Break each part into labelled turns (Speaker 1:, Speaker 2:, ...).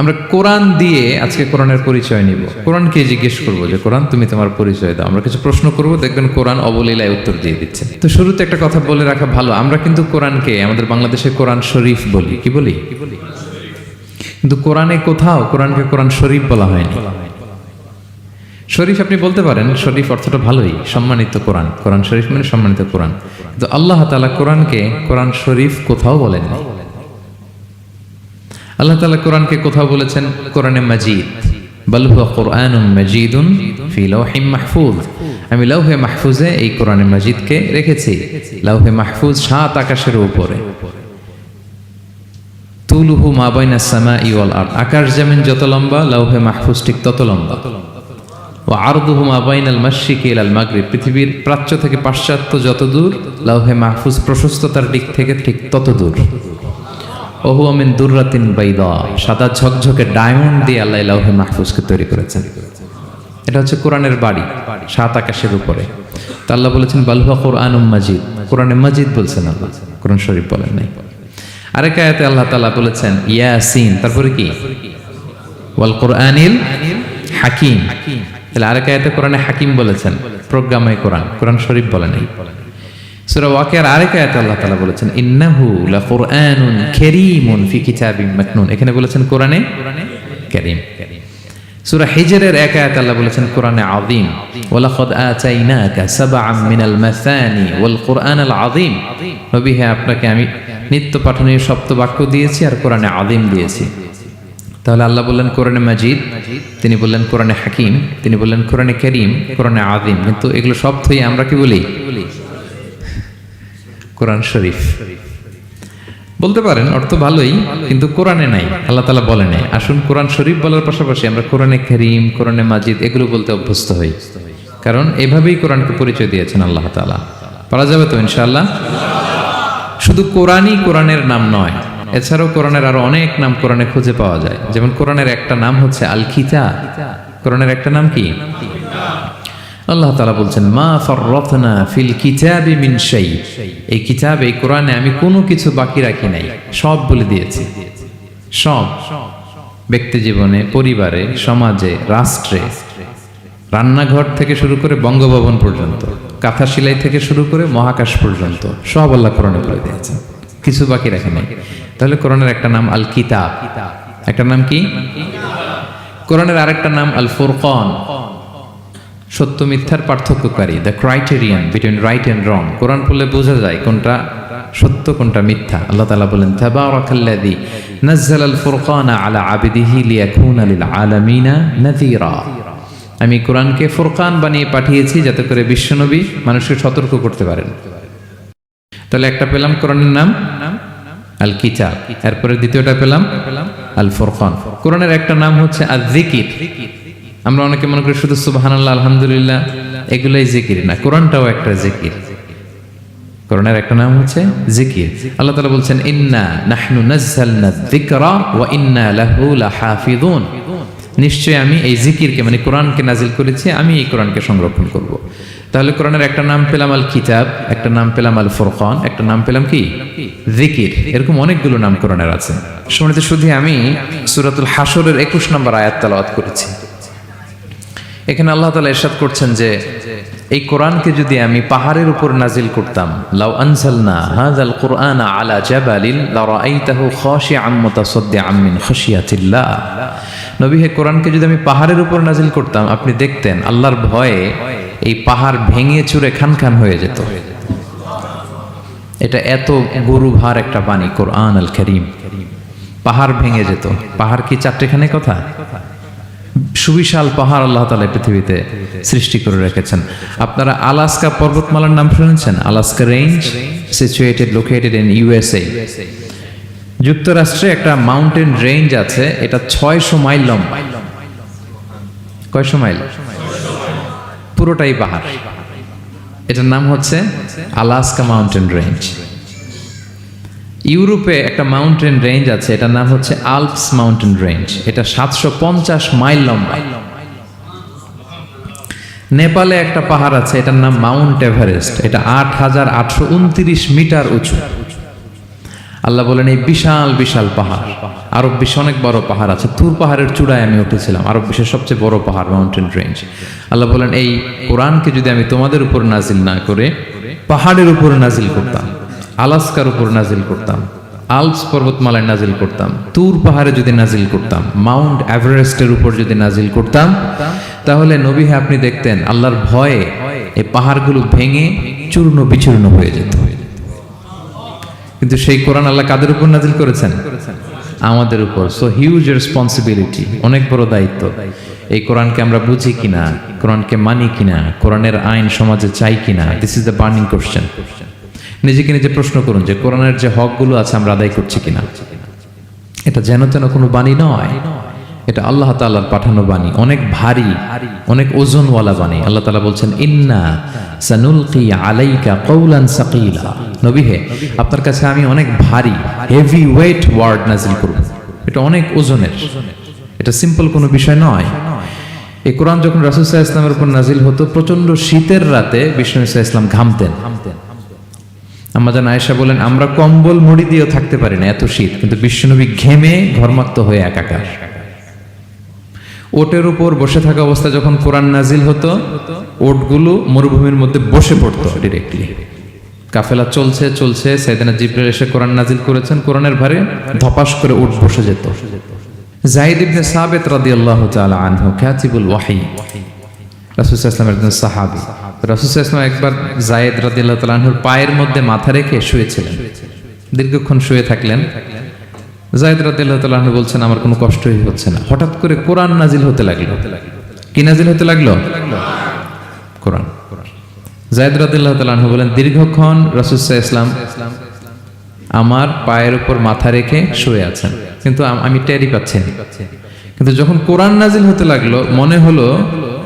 Speaker 1: আমরা কোরআন দিয়ে আজকে কোরআনের পরিচয় নিব। কোরআনকে জিজ্ঞেস করবো যে কোরআন তুমি তোমার পরিচয় দাও। আমরা কিছু প্রশ্ন করব, দেখবেন কোরআন অবলীলায় উত্তর দিয়ে দিচ্ছে। তো শুরুতে একটা কথা বলে রাখা ভালো, আমরা কিন্তু কোরআনকে আমাদের বাংলাদেশে কোরআন শরীফ বলি। কি বলি? কিন্তু কোরআনে কোথাও কোরআনকে কোরআন শরীফ বলা হয়নি। শরীফ আপনি বলতে পারেন, শরীফ অর্থটা ভালোই, সম্মানিত কোরআন। কোরআন শরীফ মানে সম্মানিত কোরআন। কিন্তু আল্লাহ তাআলা কোরআনকে কোরআন শরীফ কোথাও বলেননি। আল্লাহ তাআলা কোরআনকে কোথাও বলেছেন কোরআনে মাজিদ, বাল হুয়া কুরআনুম মাজিদুন ফি লাওহিম মাহফুজ। আমি লাওহে মাহফুজে এই কোরআনে মাজিদকে রেখেছি। লাওহে মাহফুজ 7 আকাশের উপরে। তুলুহু মা বাইনাস সামাই ওয়াল আরদ, আকাশ জমিন যত লম্বা লাওহে মাহফুজ ঠিক তত লম্বা। ওয়া আরদুহু মা বাইনাল মাশরিকি ইলাল মাগরিব, পৃথিবীর প্রাচ্য থেকে পাশ্চাত্য যত দূর, লাওহে মাহফুজ প্রশস্ততার দিক থেকে ঠিক তত দূর। ওহু মিন দুররাতিন বাইদা, সাদা ঝকঝকে ডায়মন্ড দিয়ে আল্লাহ লাওহে মাহফুজকে তৈরি করেছেন। এটা হচ্ছে কোরআনের বাড়ি 7 আকাশের উপরে। তা আল্লাহ বলেছেন বাল হুয়া কুরআনুম মাজিদ, কোরআনে মাজিদ বলছেন আল্লাহ, কোরআন শরীফ বলেন নাই। আরেক আয়াতে আল্লাহ তাআলা বলেছেন ইয়াসিন, তারপরে কি ওয়াল কুরআনিল হাকিম। তাহলে আরেক আয়াতে কোরআনে হাকিম বলেছেন, প্রজ্ঞাময় কোরআন, কোরআন শরীফ বলেন নাই। সূরা ওয়াকিয়ার আরেক আয়াতে আল্লাহ তাআলা বলেছেন ইন্নাহু লাকুরআনুন কারীমুন ফি কিতাবিম মাকনুন, এখানে বলেছেন কোরআনে কারীম। সূরা হিজরের এক আয়াতে আল্লাহ বলেছেন কোরআনে আযীম, ওয়ালাকাদ আতাইনাকা সাবআম মিনাল মাসানি ওয়াল কুরআনাল আযীম। নবী হে, আপনাকে আমি নিত্য পাঠনীয় সপ্তবাক্য দিয়েছি আর কোরআনে আযীম দিয়েছি। তাহলে আল্লাহ বললেন কোরআনে মাজিদ, তিনি বললেন কোরআনে হাকিম, তিনি বললেন কোরআনে কারীম, কোরআনে আযীম। কিন্তু এগুলো সব থেকে আমরা কি বলি? কোরআন শরীফ বলতে পারেন, অর্থ ভালোই, কিন্তু কোরআনে নাই, আল্লাহ তাআলা বলে নাই। আসুন কোরআন শরীফ বলার পাশাপাশি আমরা কোরআনে কারীম, কোরআনে মাজিদ এগুলো বলতে অভ্যস্ত হই, কারণ এভাবেই কোরআনকে পরিচয় দিয়েছেন আল্লাহ তাআলা। পারা যাবে তো ইনশাআল্লাহ? শুধু কোরআনই কোরআনের নাম নয়, এছাড়াও কোরআনের আরো অনেক নাম কোরআনে খুঁজে পাওয়া যায়। যেমন কোরআনের একটা নাম হচ্ছে আল কিতাব। কোরআনের একটা নাম কি? আল্লাহ তাআলা বলছেন মা ফাররাতনা ফিল কিতাবি মিন শাই, এই কিতাবে, এই কোরআনে আমি কোনো কিছু বাকি রাখি নাই, সব বলে দিয়েছি। সব, ব্যক্তি জীবনে, পরিবারে, সমাজে, রাষ্ট্রে, রান্নাঘর থেকে শুরু করে বঙ্গভবন পর্যন্ত, কাঁথা সেলাই থেকে শুরু করে মহাকাশ পর্যন্ত সব আল্লাহ কোরআনে বলে দিয়েছেন, কিছু বাকি রাখে নাই। তাহলে কোরআনের একটা নাম আল কিতাব, একটা নাম কি? কোরআনের আরেকটা নাম আল ফুরকান, সত্য মিথ্যার পার্থক্যকারী, the criterion between right and wrong. Quran পড়লে বোঝা যায় কোনটা সত্য কোনটা মিথ্যা। আল্লাহ তাআলা বলেন তাবারাকাল্লাযী নাযালাল ফুরকানা আলা আবদিহি লিয়াকুনা লিল আলামিনা নাযীরা, আমি কোরআনকে ফুরকান বানিয়ে পাঠিয়েছি যাতে করে বিশ্বনবী মানুষকে সতর্ক করতে পারেন। তাহলে একটা পেলাম কোরআনের নাম আল কিতাব, এরপরে দ্বিতীয়টা পেলাম আল ফুরকান। কোরআনের একটা নাম হচ্ছে আয-যিকির। আমরা অনেকে মনে করি শুধু সুবহানাল্লাহ, আলহামদুলিল্লাহ এগুলাই জিকির না, কোরআনটাও একটা জিকির। কোরআনের একটা নাম হচ্ছে জিকির। আল্লাহ তাআলা বলছেন ইন্না নাহনু নাযালনা যিকরা ওয়া ইন্না লাহু লাহাফিযুন, নিশ্চয় আমি এই জিকিরকে মানে কোরআনকে নাজিল করেছি, আমি এই কোরআনকে সংরক্ষণ করব। তাহলে কোরআনের একটা নাম পেলাম আল কিতাব, একটা নাম পেলাম আল ফুরকান, একটা নাম পেলাম কি? জিকির। এরকম অনেকগুলো নাম কোরআনের আছে। সম্মানিত শুধু আমি সূরাতুল হাশরের 21 নম্বর আয়াত তেলাওয়াত করেছি। এখানে আল্লাহ তাআলা ইরশাদ করছেন যে এই কোরআনকে যদি আমি পাহাড়ের উপর নাজিল করতাম, লাউ আনজালনা হাযাল কুরআনা আলা জাবালিন লারাআইতাহু খাশিআম মুতাসাদ্দিআম মিন খাশিয়াতিল্লাহ। নবী হে, কোরআনকে যদি আমি পাহাড়ের উপর নাজিল করতাম, আপনি দেখতেন আল্লাহর ভয়ে এই পাহাড় ভেঙে চুরে খান খান হয়ে যেত। এটা এত গরুভার একটা বাণী কোরআন আল কারীম, পাহাড় ভেঙে যেত। পাহাড় কি চারটেখানে কথা? সুবিশাল পাহাড় আল্লাহ তাআলা পৃথিবীতে সৃষ্টি করে রেখেছেন। আপনারা আলাস্কা পর্বতমালার নাম শুনেছেন? Alaska range, located in USA. যুক্তরাষ্ট্রে একটা মাউন্টেন রেঞ্জ আছে, এটা 600 মাইল লম্বা। কয়শো মাইল? পুরোটাই পাহাড়। এটার নাম হচ্ছে আলাস্কা মাউন্টেন রেঞ্জ। ইউরোপে একটা মাউন্টেন রেঞ্জ আছে, এটার নাম হচ্ছে আল্পস মাউন্টেন রেঞ্জ, এটা 750 মাইল লম্বা। নেপালে একটা পাহাড় আছে, এটার নাম মাউন্ট এভারেস্ট, এটা 8829 মিটার উঁচু। আল্লাহ বলেন এই বিশাল বিশাল পাহাড়, আরব বিশ্বে অনেক বড় পাহাড় আছে, তুর পাহাড়ের চূড়ায় আমি উঠেছিলাম, আরব বিশ্বের সবচেয়ে বড় পাহাড়, মাউন্টেন রেঞ্জ। আল্লাহ বলেন এই কোরআনকে যদি আমি তোমাদের উপর নাজিল না করে পাহাড়ের উপর নাজিল করতাম, আলাস্কার উপর নাজিল করতাম, আলপস পর্বতমালায় নাজিল করতাম, তুর পাহাড়ে যদি নাজিল করতাম, মাউন্ট এভারেস্টের উপর যদি নাজিল করতাম, তাহলে নবী হ্যাঁ আপনি দেখতেন আল্লাহর ভয়ে এই পাহাড়গুলো ভেঙে চূর্ণ বিচূর্ণ হয়ে যেত। কিন্তু সেই কোরআন আল্লাহ কাদের উপর নাজিল করেছেন? আমাদের উপর। সো হিউজ রেসপন্সিবিলিটি, অনেক বড় দায়িত্ব। এই কোরআনকে আমরা বুঝি কিনা, কোরআনকে মানি কিনা, কোরআনের আইন সমাজে চাই কিনা, this is the burning question. নিজেকে নিজে প্রশ্ন করুন যে কোরআনের যে হকগুলো আছে আমরা আদায় করছি কিনা। এটা যেন তেন কোনো বাণী নয়, এটা আল্লাহ তাআলার পাঠানো বাণী, অনেক ভারী, অনেক ওজনওয়ালা বাণী। আল্লাহ তাআলা বলছেন ইন্না সানুলকি আলাইকা কওলান সাকিলা, নবী হে আপনার কাছে আমি অনেক ভারী, হেভি ওয়েট ওয়ার্ড নাজিল করব। এটা অনেক ওজনের, এটা সিম্পল কোনো বিষয় নয়। এই কোরআন যখন রাসূল সাল্লাল্লাহু আলাইহি ওয়াসাল্লামের উপর নাজিল হতো, প্রচন্ড শীতের রাতে বিষ্ণু সাল্লাল্লাহু আলাইহি ওয়াসাল্লাম ঘামতেন। আম্মা জান আয়েশা বলেন আমরা কম্বল মুড়ি দিয়েও থাকতে পারি না, এত শীত, কিন্তু বিশ্বনবী ঘেমে ঘর্মাক্ত হয়ে একাকার। ওটের উপর বসে থাকা অবস্থায় যখন কোরআন নাজিল হতো, ওটগুলো মরুভূমির মধ্যে বসে পড়তো ডিরেক্টলি। কাফেলা চলছে চলছে, সাইয়েদনা জিবরাইল এসে কোরআন নাজিল করেছেন, কোরআনের ভারে ধপাস করে উট বসে যেত। যায়েদ ইবনে সাবিত রাদিয়াল্লাহু তাআলা আনহু কাতিবুল ওয়াহি, রাসূল সাল্লাল্লাহু আলাইহি ওয়াসাল্লামের একজন সাহাবী। রাসূল সাল্লাল্লাহু আলাইহি ওয়াসাল্লাম একবার যায়েদ রাদিয়াল্লাহু তাআলা আনহুর পায়ের মধ্যে মাথা রেখে শুয়েছিলেন, দীর্ঘক্ষণ শুয়ে থাকলেন। যায়েদ রাদিয়াল্লাহু তাআলা আনহু বলছেন আমার কোনো কষ্টই হচ্ছে না। হঠাৎ করে কোরআন নাজিল হতে লাগলো। কি নাজিল হতে লাগলো? কোরআন। যায়েদ রাদিয়াল্লাহু তাআলা আনহু বলেন দীর্ঘক্ষণ রাসূল সাল্লাল্লাহু আলাইহি ওয়াসাল্লাম আমার পায়ের উপর মাথা রেখে শুয়ে আছেন, কিন্তু আমি টেরই পাচ্ছি না। কিন্তু যখন কোরআন নাজিল হতে লাগলো মনে হলো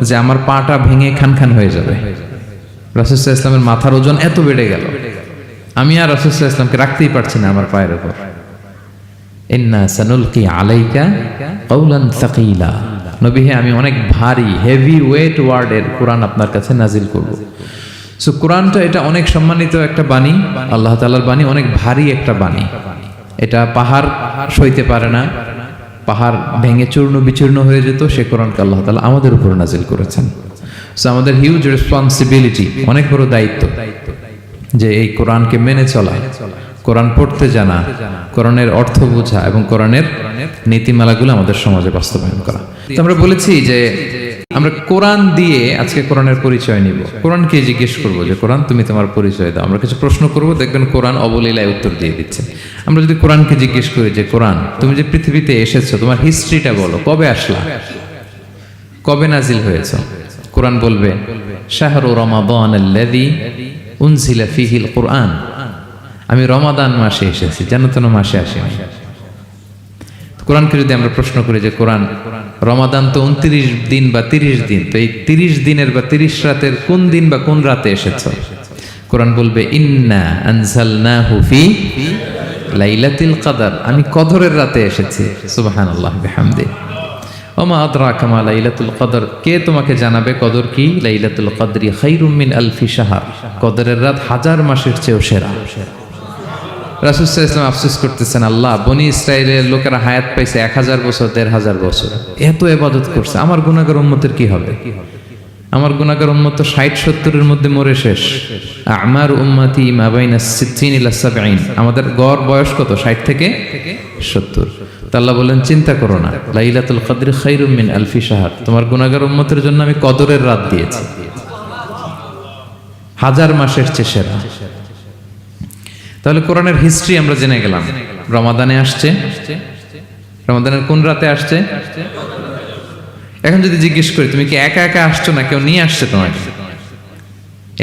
Speaker 1: যে আমার পাটা ভেঙে খান খান হয়ে যাবে। রাসূল সাল্লাল্লাহু আলাইহি ওয়াসাল্লামের মাথার ওজন এত বেড়ে গেল, আমি আর রাসূল সাল্লাল্লাহু আলাইহি ওয়াসাল্লামকে রাখতেই পারছি না আমার পায়ের উপর। ইন্না সানুলকি আলাইকা কওলান সাকিলা, নবী হে আমি অনেক ভারী, হেভি ওয়েট ওয়ার্ডের কোরআন আপনার কাছে নাজিল করব। সো কোরআনটা এটা অনেক সম্মানিত একটা বাণী, আল্লাহ তাআলার বাণী, অনেক ভারী একটা বাণী। এটা পাহাড় সইতে পারে না, পাহাড় ভেঙে চূর্ণ বিচূর্ণ হয়ে যেত, সে কোরআনকে আল্লাহ তাআলা আমাদের উপর নাজিল করেছেন। সো আমাদের হিউজ রেসপন্সিবিলিটি, অনেক বড় দায়িত্ব যে এই কোরআনকে মেনে চলা, কোরআন পড়তে জানা, কোরআনের অর্থ বোঝা এবং কোরআনের নীতিমালাগুলো আমাদের সমাজে বাস্তবায়ন করা। তো আমরা বলেছি যে আমরা কোরআন দিয়ে আজকে কোরআনের পরিচয় নিব। কোরআনকে জিজ্ঞেস করবো যে কোরআন তুমি তোমার পরিচয় দাও। আমরা কিছু প্রশ্ন করব, দেখবেন কোরআন অবলীলায় উত্তর দিয়ে দিচ্ছে। আমরা যদি কোরআনকে জিজ্ঞেস করি যে কোরআন তুমি যে পৃথিবীতে এসেছো তোমার হিস্ট্রিটা বলো, কবে আসলা, কবে নাজিল হয়েছে? কোরআন বলবে শাহরু রমাদানাল্লাযী উনজিলা ফীহিল কুরআন, আমি রমাদান মাসে এসেছি, যেন তেন মাসে আসেনি। কোরআনকে যদি আমরা প্রশ্ন করি যে কোরআন রমাদান তো 29 দিন বা 30 দিন, তো এই 30 দিনের বা 30 রাতের কোন দিন বা কোন রাতে এসেছো? কোরআন বলবে ইন্না আনজালনাহু ফি লাইলাতুল কদর, আমি কদরের রাতে এসেছি। সুবহানাল্লাহ বিহামদি। ওমা আদরাকা মা লাইলাতুল কদর, কে তোমাকে জানাবে কদর কি? লাইলাতুল কদরি খায়রুম মিন আলফি শাহর, কদরের রাত 1000 মাসের চেয়েও সেরা। রাসূল সাল্লাল্লাহু আলাইহি ওয়াসাল্লাম আফসোস করতেছেন, আল্লাহ বনি ইসরাইলের লোকেরা হায়াত পাইছে 1000 বছর, 1500 বছর, এত ইবাদত করছে, আমার গুনাহগার উম্মতের কি হবে? আমার গুনাহগার উম্মত তো 60-70 মধ্যে মরে শেষ। আমার উম্মতি মা বাইনা 60 ইলা 70, আমাদের গড় বয়স কত? 60 থেকে 70। তো আল্লাহ বলেন চিন্তা করো না, লাইলাতুল কদর খায়রুম মিন আলফি শাহর, তোমার গুনাহগার উম্মতের জন্য আমি কদরের রাত দিয়েছি, 1000 মাসের চেয়ে সেরা। তাহলে কোরআনের হিস্ট্রি আমরা জেনে গেলাম। রমাদানে আসছে, রমাদানের কোন রাতে আসছে? এখন যদি জিজ্ঞেস করি তুমি কি একা একা আসছো না কেউ নিয়ে আসছে তোমাকে,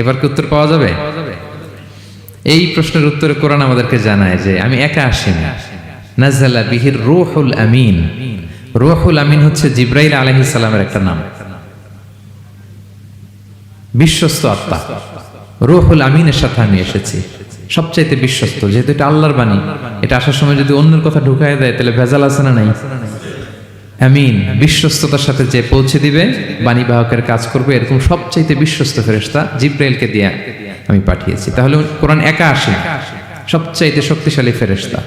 Speaker 1: এবার কি উত্তর পাওয়া যাবে? এই প্রশ্নের উত্তরে কোরআন আমাদেরকে জানায় যে আমি একা আসিনি। নাযালা বিহির রূহুল আমিন, রূহুল আমিন হচ্ছে জিবরাইল আলাইহিস সালামের একটা নাম, বিশ্বস্ত আত্মা। রূহুল আমিনের সাথে আমি এসেছি, সবচাইতে বিশ্বস্ত, যেহেতু এটা আল্লাহর বাণী, এটা আসার সময় যদি অন্যের কথা ঢুকায় দেয় তাহলে ভেজাল আছে না নাই? আমিন, বিশ্বস্ততার সাথে যে পৌঁছে দিবে, বাণী বাহকের কাজ করবে, এরকম সবচাইতে বিশ্বস্ত ফেরেশতা জিবরাইলকে দিয়ে আমি পাঠিয়েছি। তাহলে কোরআন একা আসে, সবচাইতে শক্তিশালী ফেরেশতা।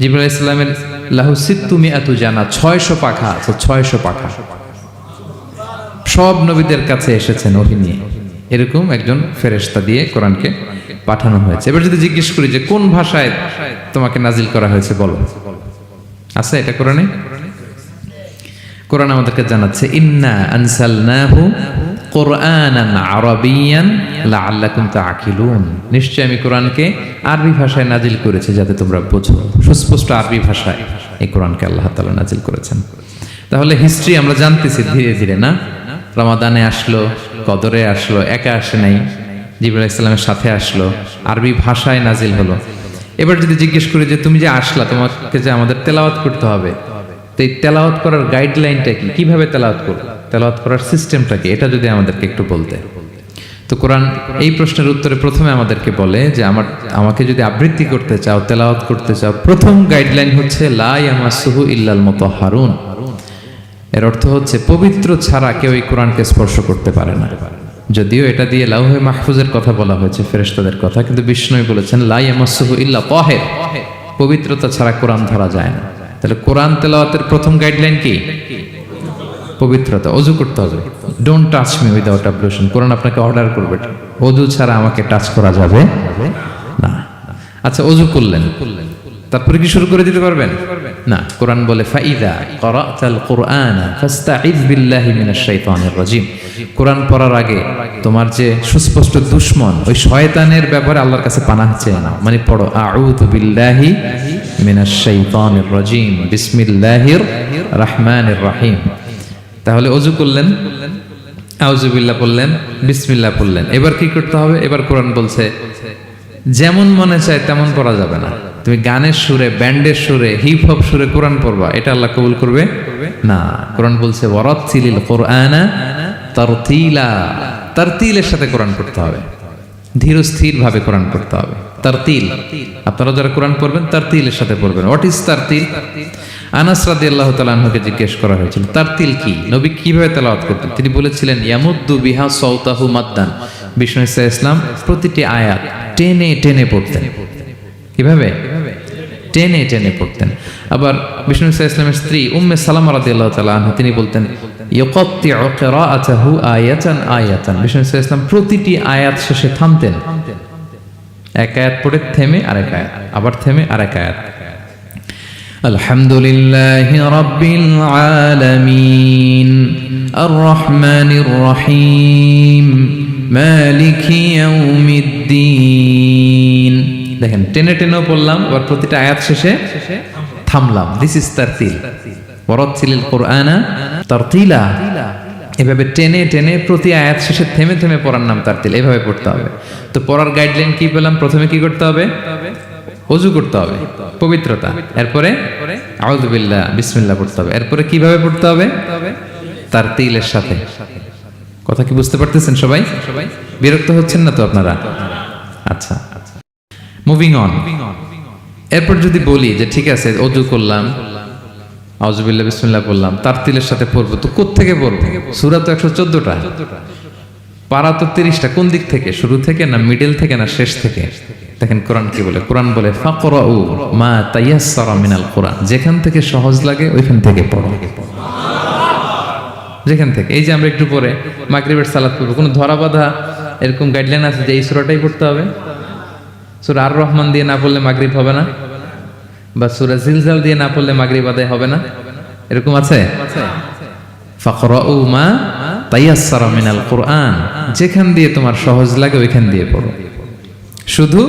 Speaker 1: জিবরাইল আলাইহিস সালামের লাহু সিত্তু মিআতু জানা, 600 পাখা আছে, 600 পাখা। সব নবীদের কাছে এসেছেন ওহী নিয়ে। এরকম একজন ফেরেশতা দিয়ে কোরআনকে পাঠানো হয়েছে। এবার যদি জিজ্ঞেস করি যে কোন ভাষায় তোমাকে নাজিল করা হয়েছে বলো, আছে এটা কোরআনে? কোরআন আমাদেরকে জানাচ্ছে ইন্না আনসালনাহু কুরআনান আরাবিয়ান লাআল্লাকুম তাআকিলুন, নিশ্চয় আমি কোরআনকে আরবি ভাষায় নাজিল করেছি যাতে তোমরা বোঝো। সুস্পষ্ট আরবি ভাষায় এই কোরআনকে আল্লাহ তাআলা নাজিল করেছেন। তাহলে হিস্ট্রি আমরা জানতেছি ধীরে ধীরে, না? রমাদানে আসলো, কদরে আসলো, একা আসে নাই, জিবরাইল আলাইহিস সালামের সাথে আসলো, আরবি ভাষায় নাজিল হলো। এবার যদি জিজ্ঞেস করি যে তুমি যে আসলা, তোমাকে যে আমাদের তেলাওয়াত করতে হবে, তো এই তেলাওয়াত করার গাইডলাইনটা কি, কিভাবে তেলাওয়াত করব, তেলাওয়াত করার সিস্টেমটা কি, এটা যদি আমাদেরকে একটু বলতে। তো কোরআন এই প্রশ্নের উত্তরে প্রথমে আমাদেরকে বলে যে আমাকে যদি আবৃত্তি করতে চাও, তেলাওয়াত করতে চাও, প্রথম গাইডলাইন হচ্ছে লা ইয়ামাসসুহু ইল্লাল মুতাহহারুন। এর অর্থ হচ্ছে পবিত্র ছাড়া কেউ এই কোরআনকে স্পর্শ করতে পারে না। যদিও এটা দিয়ে লাউহে মাহফুজের কথা বলা হয়েছে, ফেরেশতাদের কথা, কিন্তু বিষ্ণু বলেছেন লা ইয়ামাসসুহু ইল্লা তাহির, পবিত্রতা ছাড়া কোরআন ধরা যায় না। তাহলে কোরআন তেলাওয়াতের প্রথম গাইডলাইন কি? পবিত্রতা, ওযু করতে হবে। ডোন্ট টাচ মি উইদাউট অ্যাবলুশন, কোরআন আপনাকে অর্ডার করবে, ওযু ছাড়া আমাকে টাচ করা যাবে না। আচ্ছা, ওযু করলেন, তারপরে কি শুরু করে দিতে পারবেন? না, কোরআন বলে ফাইদা ক্বরাতাল কুরআনা ফাস্তাইয বিল্লাহি মিনাশ শাইতানির রাজিম। কোরআন পড়ার আগে তোমার যে সুস্পষ্ট দুশমন ওই শয়তানের ব্যাপারে আল্লাহর কাছে পানাহ চেয়ে নাও। মানে পড়ো আউযু বিল্লাহি মিনাশ শাইতানির রাজিম বিসমিল্লাহির রহমানির রহিম। তাহলে ওযু করলেন, আউযু বিল্লাহ পড়লেন, বিসমিল্লাহ পড়লেন। এবার কি করতে হবে? এবার কোরআন বলছে যেমন মনে চায় তেমন পড়া যাবে না। তুমি গানের সুরে, ব্যান্ডের সুরে, হিপ হপ সুরে কোরআন পড়বা, এটা আল্লাহ কবুল করবে না। কোরআন বলছে ওয়ারাতিলিল কুরআনা তারতিলা, তারতিলের সাথে কোরআন পড়তে হবে, ধীর স্থির ভাবে কোরআন পড়তে হবে। তারতিল, আপনারা যারা কোরআন পড়বেন তারতিলের সাথে পড়বেন। What is তারতিল? আনাস রাদিয়াল্লাহু তাআলা আনহুকে জিজ্ঞেস করা হয়েছিল তারতিল কি, নবী কিভাবে তেলাওয়াত করতেন। তিনি বলেছিলেন ইয়ামুদ্দু বিহা সাওতাহু মাদ্দান। বিষ্ণু ইসলাম প্রতিটি আয়াত টেনে টেনে পড়তেন। কিভাবে? টেনে টেনে পড়তেন। আবার বিষ্ণু ইসলামের স্ত্রী উম্মে সালামা রাদিয়াল্লাহু তাআলা আনহা তিনি বলতেন ইয়াকাত্তিউ কিরাআতাহু আয়াতান আয়াতান। বিষ্ণু ইসলাম প্রতিটি আয়াত শেষে থামতেন, এক আয়াত পড়ে থেমে আরেক আয়াত, আবার থেমে আরেক আয়াত। আলহামদুলিল্লাহি রাব্বিল আলামিন আর রহমানির রহিম মালিকি ইয়াউমিদ্দিন। দেখেন টেনে টেনেও পড়লাম, আবার প্রতিটা আয়াত শেষে থামলাম। This is তারতিল। ওয়ারাতিলিল কুরআনা তারতিলা। এভাবে টেনে টেনে প্রতি আয়াত শেষে থেমে থেমে পড়ার নাম তারতিল। এভাবে পড়তে হবে। তো পড়ার গাইডলাইন কি পেলাম? প্রথমে কি করতে হবে? ওযু করতে হবে, পবিত্রতা। এরপরে আউযু বিল্লাহ, বিসমিল্লাহ পড়তে হবে। এরপরে কিভাবে পড়তে হবে? তারতিলের সাথে। কথা কি বুঝতে পারতেছেন সবাই? বিরক্ত হচ্ছেন না তো আপনারা? আচ্ছা, মুভিং অন। এরপর যদি বলি যে ঠিক আছে ওযু করলাম, আউযু বিল্লাহ বিসমিল্লাহ বললাম, তারতিলের সাথে পড়বো, তো কোত্থেকে পড়বো? সূরা তো 114টা, পারা তো 30টা। কোন দিক থেকে? শুরু থেকে না মিডল থেকে না শেষ থেকে? দেখেন কোরআন কি বলে। কোরআন বলে ফাকরাউ মা তায়াসসারা মিনাল কোরআন। যেখান থেকে সহজ লাগে ওইখান থেকে পড়ো, যেখান থেকে। এই যে আমরা একটু পরে মাগরিবের সালাত পড়বো, কোনো ধরা বাঁধা এরকম গাইডলাইন আছে যে এই সূরাটাই পড়তে হবে? সূরা আর রহমান দিয়ে না পড়লে মাগরিব হবে না, বা সূরা জিলজাল দিয়ে না পড়লে মাগরিব আদায় হবে না, এরকম আছে? ফাকরাউ মা তায়াসসারা মিনাল কোরআন। যেখান দিয়ে তোমার সহজ লাগে ওইখান দিয়ে পড়ো। শুধু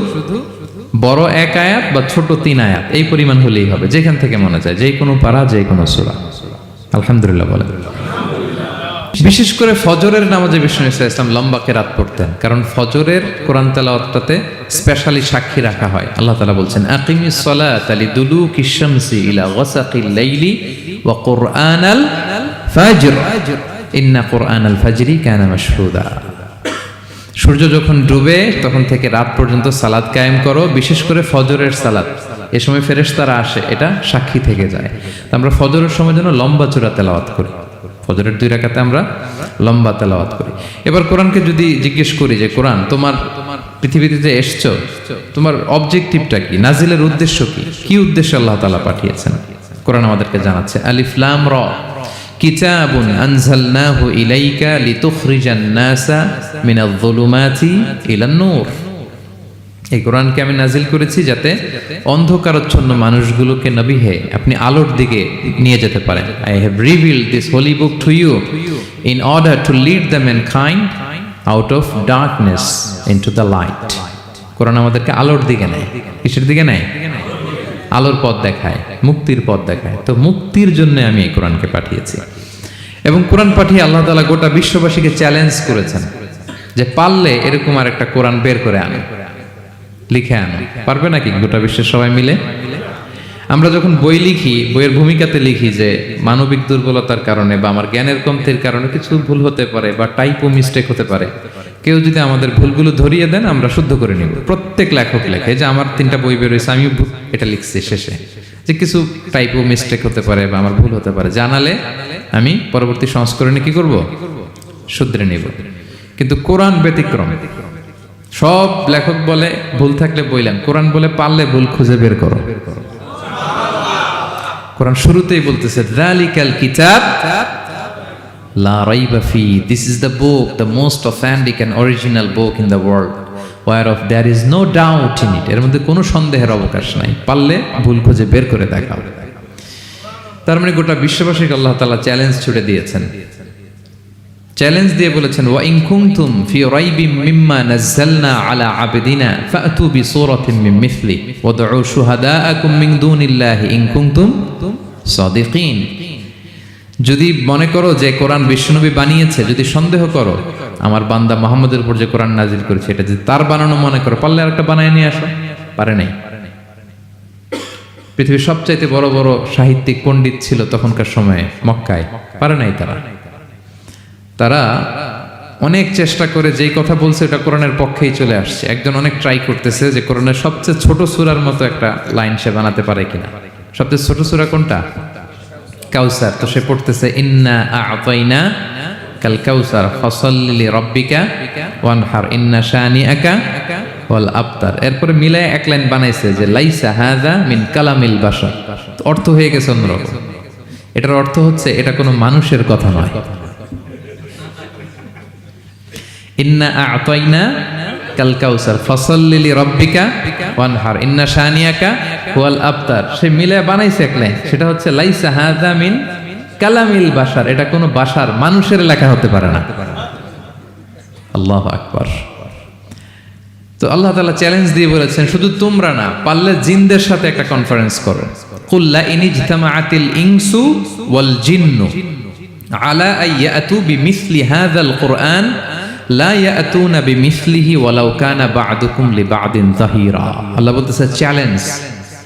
Speaker 1: বড় এক আয়াত বা ছোট 3 আয়াত এই পরিমাণ হলেই হবে, যেখান থেকে মনে চায়, যে কোনো পারা, যে কোনো সূরা। আলহামদুলিল্লাহ বলেন। বিশেষ করে ফজরের নামাজে বিষ্ণু ইসলাম লম্বা কেরাত পড়তেন, কারণ ফজরের কোরআন তেলাওয়াতটাতে স্পেশালি সাক্ষী রাখা হয়। আল্লাহ তাআলা বলছেন আকিমিস সালাতা লিদুলুকিশ শামসি ইলা গাসাকিল লাইলি ওয়া কুরআনাল ফাজর ইন্না কুরআনাল ফাজরি কানা মাশহুদা। সূর্য যখন ডুবে তখন থেকে রাত পর্যন্ত সালাত কায়েম করো, বিশেষ করে ফজরের সালাত। এ সময় ফেরেশতারা আসে, এটা সাক্ষী থেকে যায়। আমরা ফজরের সময় যেন লম্বা চূড়া তেলাওয়াত করি। ফজরের 2 রাকাতে আমরা লম্বা তেলাওয়াত করি। এবার কোরআনকে যদি জিজ্ঞেস করি যে কোরআন তোমার পৃথিবীতে যে এসছো তোমার অবজেক্টিভটা কি, নাজিলের উদ্দেশ্য কি, কি উদ্দেশ্যে আল্লাহ তাআলা পাঠিয়েছেন কোরআন আমাদেরকে জানাচ্ছে। আলিফ লাম র কিতাবুন আনজালনাহু ইলাইকা লিতুখরিজান নাসা মিনাল যুলুমাতি ইলান নূর। এই কোরআনকে আমি নাজিল করেছি যাতে অন্ধকারাচ্ছন্ন মানুষগুলোকে নবী হে আপনি আলোর দিকে নিয়ে যেতে পারেন। I have revealed this holy book to you in order to lead the mankind out of darkness into the light. Quran আমাদেরকে আলোর দিকে নেয়। কিসের দিকে নেয়? আলোর পথ দেখায়, মুক্তির পথ দেখায়। তো মুক্তির জন্য আমি এই কোরআনকে পাঠিয়েছি। এবং কোরআন পাঠিয়ে আল্লাহ তাআলা গোটা বিশ্ববাসীকে চ্যালেঞ্জ করেছেন যে পারলে এরকম আর একটা কোরআন বের করে আনো, লিখে আনো। পারবে নাকি গোটা বিশ্বের সবাই মিলে? আমরা যখন বই লিখি, বইয়ের ভূমিকাতে লিখি যে মানবিক দুর্বলতার কারণে বা আমার জ্ঞানের কমতির কারণে কিছু ভুল হতে পারে বা টাইপো মিস্টেক হতে পারে। কেউ যদি আমাদের ভুলগুলো ধরিয়ে দেন আমরা শুদ্ধ করে নিব। প্রত্যেক লেখক লেখে যে আমার 3টা বই বের হয়েছে, আমি এটা লিখছি শেষে, যে কিছু টাইপো মিস্টেক হতে পারে বা আমার ভুল হতে পারে, জানালে আমি পরবর্তী সংস্করণে কি করব? শুধরে নিব। কিন্তু কোরআন ব্যতিক্রম। সব লেখক বলে ভুল থাকলে বইলাম, কোরআন বলে পারলে ভুল খুঁজে বের করো। কোরআন শুরুতেই বলতেছে যালিকাল কিতাব লা রাইবা ফি, this is the book, the most authentic and original book in the world, whereof there is no doubt in it, এর মধ্যে কোনো সন্দেহের অবকাশ নাই, পারলে ভুল খুঁজে বের করে দেখাও। তার মানে গোটা বিশ্ববাসীকে আল্লাহ তাআলা চ্যালেঞ্জ ছুড়ে দিয়েছেন। চ্যালেঞ্জ দিয়ে বলেছেন ওয়া ইন কুনতুম ফি রাইবিম মিম্মা নাযালনা আলা আবদিনা ফাতু বিসূরাতিন মিন মিথলি ওয়াদউ শুহাদাআকুম মিন দুনিল্লাহি ইন কুনতুম সাদিকিন। যদি মনে করো যে কোরআন বিশ্বনবী বানিয়েছে, যদি সন্দেহ করো আমার বান্দা মুহাম্মদের উপর যে কোরআন নাজিল করেছে এটা যদি তার বানানো মনে করো, পারলে আরেকটা বানায় নিয়ে আসো। পারে নাই। পৃথিবীর সবচাইতে বড় বড় সাহিত্যিক পণ্ডিত ছিল তখনকার সময়ে মক্কায়, পারে নাই তারা অনেক চেষ্টা করে যেই কথা বলছে এটা কোরআনের পক্ষেই চলে আসছে। একজন অনেক ট্রাই করতেছে যে কোরআনের সবচেয়ে ছোট সূরার মতো একটা লাইন সে বানাতে পারে কিনা। সবচেয়ে ছোট সূরা কোনটা? কাউসার। তো সে পড়তেছে ইন্না আ'তাইনা কাল কাউসার ফাসাল্লি লিরাব্বিকা ওয়ানহার ইন্না শানিআকা ওয়াল আবতার। এরপরে মিলায় এক লাইন বানাইছে যে লাইসা হাযা মিন কালামিল বাশার। অর্থ হয়ে গেছে অন্যরকম। এটার অর্থ হচ্ছে এটা কোনো মানুষের কথা নয়। ইন্না আ'তাইনা কাল কাউসার ফাসাল্লি লিরাব্বিকা ওয়ানহার ইন্না শানিআকা ওয়াল আবতার। সে মিলে বানাইছে এক লাইন, সেটা হচ্ছে লাইসা হাযা মিন কালামিল বাশার। এটা কোনো বাশার, মানুষের লেখা হতে পারে না। আল্লাহু আকবার। তো আল্লাহ তাআলা চ্যালেঞ্জ দিয়ে বলেছেন শুধু তোমরা না, পারলে জিনদের সাথে একটা কনফারেন্স করো। কুল লা ইনিজতামাআতিল ইনসু ওয়াল জিন্নু আলা আইয়াতু বিমিসলি হাযাল কুরআন লা ইয়াতুনা বিমিসলিহি ওয়ালাউ কানা বা'দুকুম লিবা'দিন যাহিরা। আল্লাহ বলতেছে চ্যালেঞ্জ,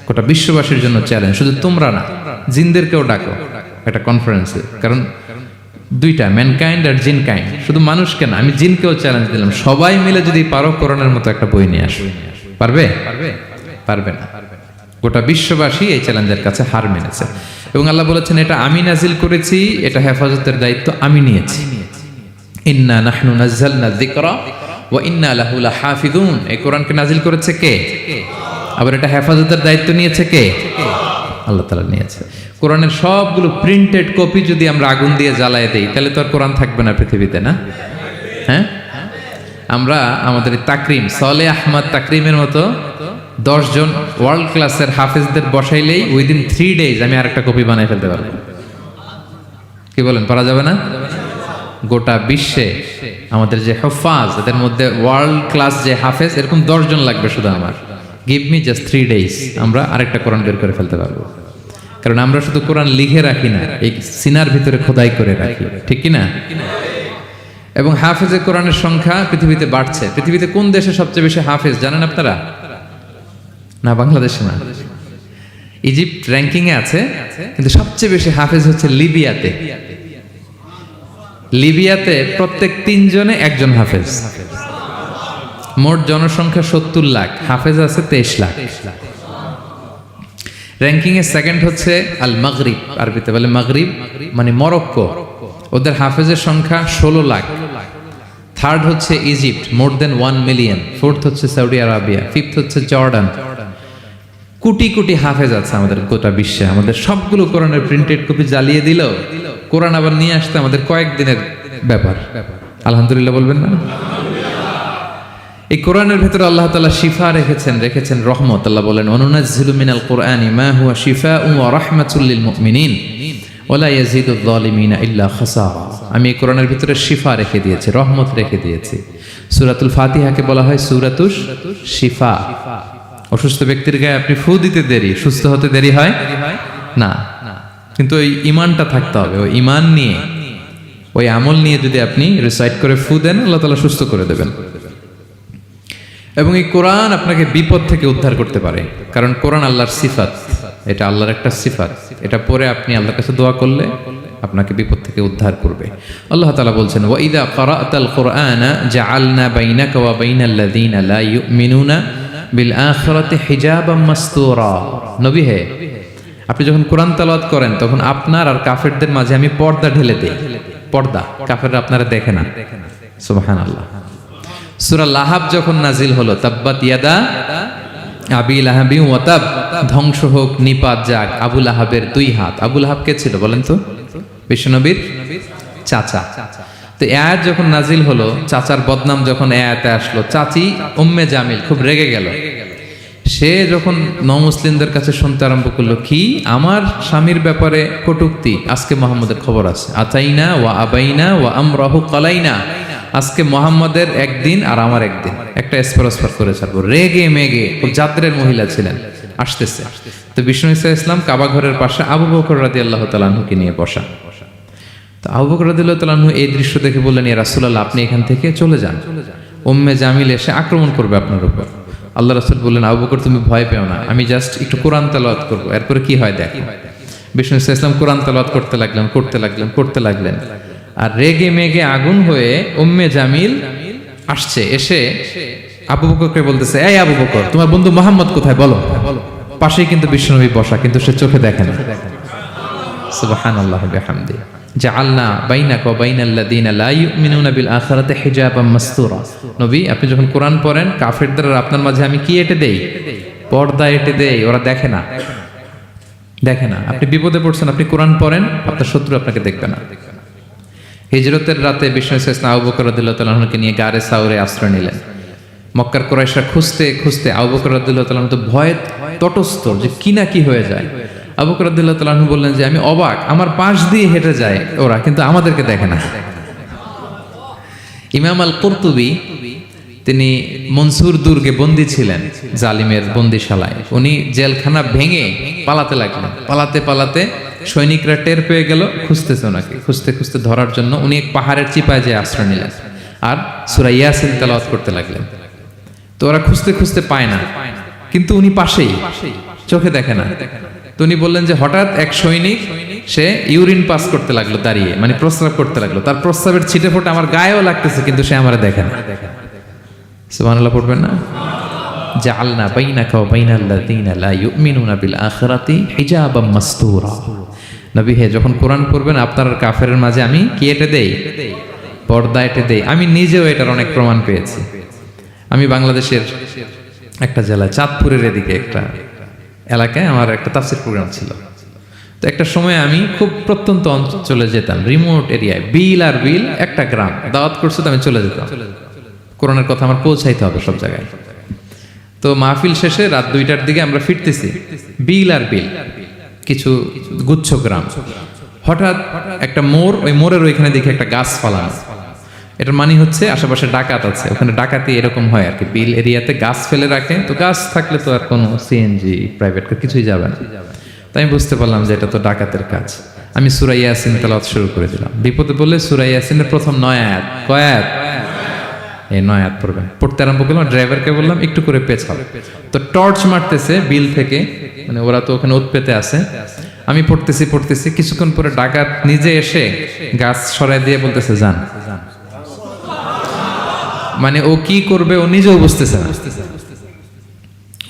Speaker 1: গোটা বিশ্ববাসীর জন্য চ্যালেঞ্জ। শুধু তোমরা না, জিনদেরকেও ডাকো একটা কনফারেন্সে। কারণ দুইটা, ম্যানকাইন্ড আর জিনকাইন্ড। শুধু মানুষকে না, আমি জিনকেও চ্যালেঞ্জ দিলাম, সবাই মিলে যদি পারো কোরআনের মতো একটা বই নিয়ে আসো। পারবে? পারবে না। গোটা বিশ্ববাসী এই চ্যালেঞ্জের কাছে হার মেনেছে। এবং আল্লাহ বলেছেন এটা আমি নাজিল করেছি, এটা হেফাজতের দায়িত্ব আমি নিয়েছি। ইন্না নাহনু নাযালনা যিকরা ওয়া ইন্না লাহু লাহাফিযুন। এই কোরআনকে নাজিল করেছে কে? আবার এটা হেফাজতের দায়িত্ব নিয়েছে কে? আল্লাহ তাআলা নিয়েছে। কোরআনের সবগুলো প্রিন্টেড কপি যদি আমরা আগুন দিয়ে জ্বালায় দেই তাহলে তো আর কোরআন থাকবে না পৃথিবীতে, না? হ্যাঁ, আমরা আমাদের তাকরিম সলে আহমদ তাকরিমের মতো 10 জন ওয়ার্ল্ড ক্লাসের হাফেজদের বসাইলেই উইদিন 3 days আমি আরেকটা কপি বানাই ফেলতে পারবো। কি বলেন, পারা যাবে না? গোটা বিশ্বে আমাদের যে হুফাজ, এদের মধ্যে ওয়ার্ল্ড ক্লাস যে হাফেজ, এরকম 10 জন লাগবে শুধু আমার। গিভ মি জাস্ট 3 days, আমরা আরেকটা কোরআন বের করে ফেলতে পারবো। কারণ আমরা শুধু কোরআন লিখে রাখি না, এই সিনার ভিতরে খোদাই করে রাখি, ঠিক কি না? এবং হাফেজে কোরআনের সংখ্যা পৃথিবীতে বাড়ছে। পৃথিবীতে কোন দেশে সবচেয়ে বেশি হাফেজ জানেন আপনারা? না, বাংলাদেশে না। ইজিপ্ট র্যাঙ্কিং এ আছে, কিন্তু সবচেয়ে বেশি হাফেজ হচ্ছে লিবিয়াতে। লিবিয়াতে প্রত্যেক 3 জনে একজন হাফেজ। মোট জনসংখ্যা 70 লাখ, হাফেজ আছে 23 লাখ। র্যাঙ্কিং এ সেকেন্ড হচ্ছে আল মাগরিব, আরবিতে বলে মাগরিব মানে মরক্কো। ওদের হাফেজের সংখ্যা 16 লাখ। থার্ড হচ্ছে ইজিপ্ট, মোর দেন 1 মিলিয়ন। ফোর্থ হচ্ছে সৌদি আরবিয়া, ফিফথ হচ্ছে জর্ডান। কোটি কোটি হাফেজ আছে আমাদের গোটা বিশ্বে। আমাদের সবগুলো কোরআনের প্রিন্টেড কপি জ্বালিয়ে দিল, কোরআন আবার নিয়ে আসতে আমাদের কয়েকদিনের ব্যাপার। আলহামদুলিল্লাহ বলবেন না? এই কোরআনের ভেতরে আল্লাহ তাআলা শিফা রেখেছেন রহমত। আল্লাহ বলেন, অনুনাজ্জিলু মিনাল কুরআনি মা হুয়া শিফাউন ওয়া রাহমাতুল লিল মুমিনিন ওয়া লা ইয়াজিদুয যালিমিনা ইল্লা খাসারা। আমি এই কোরআনের ভিতরে শিফা রেখে দিয়েছি, রহমত রেখে দিয়েছি। সূরাতুল ফাতিহাকে বলা হয় সূরাতুশ শিফা। অসুস্থ ব্যক্তির গায়ে আপনি ফু দিতে দেরি, সুস্থ হতে দেরি হয় না। কিন্তু ওই ঈমানটা থাকতে হবে। ওই ঈমান নিয়ে, ওই আমল নিয়ে যদি আপনি রিসাইট করে ফু দেন, আল্লাহ তাআলা সুস্থ করে দেবেন। এবং এই কোরআন আপনাকে বিপদ থেকে উদ্ধার করতে পারে, কারণ কোরআন আল্লাহর সিফাত। এটা আল্লাহর একটা সিফাত। এটা পরে আপনি আল্লাহর কাছে দোয়া করলে আপনাকে বিপদ থেকে উদ্ধার করবে। আল্লাহ তাআলা বলছেন, ওয়া ইযা ক্বারা'তাল কুরআনা জাআলনা বাইনাকা ওয়া বাইনাল্লাযীনা লা ইউমিনুনা বিল আখিরাতি হিজাবাম মাসতুরা। নবী হে, আপনি যখন কোরআন তেলাওয়াত করেন তখন আপনার আর কাফেরদের মাঝে আমি পর্দা ঢেলে দেই। পর্দা, কাফেররা আপনারা দেখে না। সুবহানাল্লাহ। সূরা লাহাব যখন নাজিল হলো, তাব্বাত ইয়াদা আবি লাহাবি ওয়া তাব, ধ্বংস হোক, নিপাত যাক আবু লাহাবের 2 হাত। আবু লাহাব কে ছিল বলেন তো? বিশ্বনবীর চাচা। তো আয়াত যখন নাজিল হলো, চাচার বদনাম যখন আয়াতে আসলো, চাচি উম্মে জামিল খুব রেগে গেল। সে যখন নমুসলিমদের কাছে শুনতে আরম্ভ করলো, কি আমার স্বামীর ব্যাপারে কটূক্তি, আজকে মুহাম্মদের খবর আছে। আতাইনা ওয়া আবাইনা ওয়া আমরাহু কালাইনা, আজকে মুহাম্মদের একদিন আর আমার একদিন, একটা এসপার করে ছাড়বো। রেগে মেগে, খুব জাদ্রের মহিলা ছিলেন, আসতেছে। তো বিষ্ণু ইসা ইসলাম কাবা ঘরের পাশে আবু বকর রাদিয়াল্লাহু তাআলা আনহুকে নিয়ে বসা। তো আবু বকর রাদিয়াল্লাহু তাআলা আনহু এই দৃশ্য দেখে বললেন, ইয়া রাসূলুল্লাহ, আপনি এখান থেকে চলে যান, উম্মে জামিল এসে আক্রমণ করবে আপনার উপর। আল্লাহ রাসূল বললেন, আবু বকর তুমি ভয় পেও না, আমি জাস্ট একটু কোরআন তেলাওয়াত করব, এরপরে কি হয় দেখো। বিষ্ণু ইসা ইসলাম কোরআন তেলাওয়াত করতে লাগলেন। আর রেগে মেগে আগুন হয়ে উম্মে জামিল আসছে, এসে আবু বকরকে বলতেছে, এই আবু বকর, তোমার বন্ধু মুহাম্মদ কোথায় বলো। পাশেই কিন্তু বিশ্বনবী বসা, কিন্তু সে চোখে দেখে না। সুবহানাল্লাহি ওয়া বিহামদিহি। জাআলনা বাইনাকা ওয়া বাইনাল্লাযীনা লা ইউমিনুনা বিল আখিরাতি হিজাবাম মাসতুরা। নবী, আপনি যখন কোরআন পড়েন, কাফেরদের আর আপনার মাঝে আমি কি এঁটে দেই? পর্দা এঁটে দেই, ওরা দেখে না। আপনি বিপদে পড়ছেন, আপনি কোরআন পড়েন, আপনার শত্রু আপনাকে দেখবে না। হিজরতের রাতে বিষ্ণু ইসলাম আবু বকর রাদিয়াল্লাহু তাআলা আনহুকে নিয়ে গারে সাউরে আশ্রয় নিলেন। মক্কার কুরাইশরা খুঁজতে আবু বকর রাদিয়াল্লাহু তাআলা আনহু তো ভয়ে তটস্থ, যে কি না কি হয়ে যায়। আবু বকর রাদিয়াল্লাহু তাআলা আনহু বললেন যে আমি অবাক, আমার পাশ দিয়ে হেঁটে যায় ওরা, কিন্তু আমাদেরকে দেখে না। ইমাম আল কুরতুবী, তিনি মনসুর দুর্গে বন্দী ছিলেন, জালিমের বন্দিশালায়। উনি জেলখানা ভেঙে পালাতে লাগলেন। পালাতে সৈনিকরা টের পেয়ে গেল, খুঁজতেছে ওনাকে। খুঁজতে ধরার জন্য উনি এক পাহাড়ের চিপায় যেয়ে আশ্রয় নিলেন আর সূরা ইয়াসিন তেলাওয়াত করতে লাগলেন। তো ওরা খুঁজতে পায় না, কিন্তু উনি পাশেই, চোখে দেখে না। তো উনি বললেন যে হঠাৎ এক সৈনিক, সে ইউরিন পাস করতে লাগলো দাঁড়িয়ে, মানে প্রস্রাব করতে লাগলো। তার প্রস্রাবের ছিটে ফোঁটা আমার গায়েও লাগতেছে, কিন্তু সে আমারে দেখে না। সুবহানাল্লাহ পড়বেন না? জাআলনা বাইনাকা ওয়া বাইনাল্লাযীনা লা ইউমিনুনা বিল আখিরাতি হিজাবাম মাসতুরা। নবী হে, যখন কোরআন পড়বেন, আপনার আর কাফেরের মাঝে আমি কি এঁটে দেই? পর্দা এঁটে দেই। আমি নিজেও এটার অনেক প্রমাণ পেয়েছি। আমি বাংলাদেশের একটা জেলায়, চাঁদপুরের এদিকে একটা এলাকায় আমার একটা তাফসীর প্রোগ্রাম ছিল। তো একটা সময় আমি খুব প্রত্যন্ত অঞ্চলে যেতাম, রিমোট এরিয়ায়, বিল একটা গ্রাম দাওয়াত করছে, তো আমি চলে যেতাম। কোরআনের কথা আমার পৌঁছাইতে হবে সব জায়গায়। তো মাহফিল শেষে রাত 2টার দিকে আমরা ফিরতেছি, বিল কিছু গুচ্ছ গ্রাম। হঠাৎ একটা মোড়, ওই মোড়ের ওইখানে দেখি একটা গাছ ফালানো। এটার মানে হচ্ছে আশেপাশে ডাকাত আছে, ওখানে ডাকাতি এরকম হয় আর কি। বিল এরিয়াতে গাছ ফেলে রাখে, তো গাছ থাকলে তো আর কোনো সিএনজি, প্রাইভেট কার কিছুই যাবে না। তাই আমি বুঝতে পারলাম যে এটা তো ডাকাতের কাজ। আমি সূরা ইয়াসিন তেলাওয়াত শুরু করে দিলাম। বিপদে বললে সূরা ইয়াসিনের প্রথম 9 আয়াত, কয় আয়াত? এই 9 আয়াত পড়বেন। পড়তে আরম্ভ করলাম, ড্রাইভারকে বললাম একটু করে পেছাও। তো টর্চ মারতেছে বিল থেকে, মানে ওরা তো ওখানে উৎপেতে আছে। আমি পড়তেছি, কিছুক্ষণ পরে ডাকাত নিজে এসে গাছ সরাই দিয়ে বলতেছে যান। মানে ও কি করবে ও নিজেও বুঝতেছে না।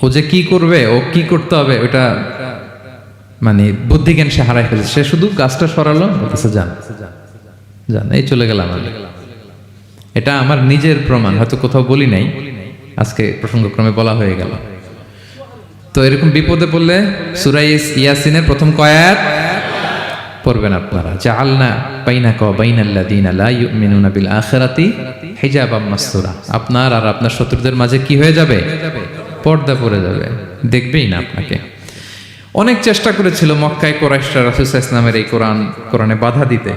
Speaker 1: ও যে কি করবে, ও কি করতে হবে, ওটা মানে বুদ্ধিজ্ঞান সে হারাই ফেলেছে। সে শুধু গাছটা সরালো, বলতেছে যান। এই চলে গেলাম আমি। এটা আমার নিজের প্রমাণ, হয়তো কোথাও বলি নাই, আজকে প্রসঙ্গক্রমে বলা হয়ে গেল। তো এরকম বিপদে পড়লে সূরা ইয়াসিনের প্রথম কয়াত পড়বেন আপনারা। জাআলনা বাইনাকা ওয়া বাইনাল্লাযীনা লা ইউমিনুনা বিল আখিরাতি হিজাবাম মাসতুরা। আপনার আর আপনার শত্রুদের মাঝে কি হয়ে যাবে? পর্দা পড়ে যাবে, দেখবেই না আপনাকে। অনেক চেষ্টা করেছিল মক্কায় কুরাইশরা রাসূল সাল্লাল্লাহু আলাইহি ওয়াসাল্লামের এই কোরআনে বাধা দিতে,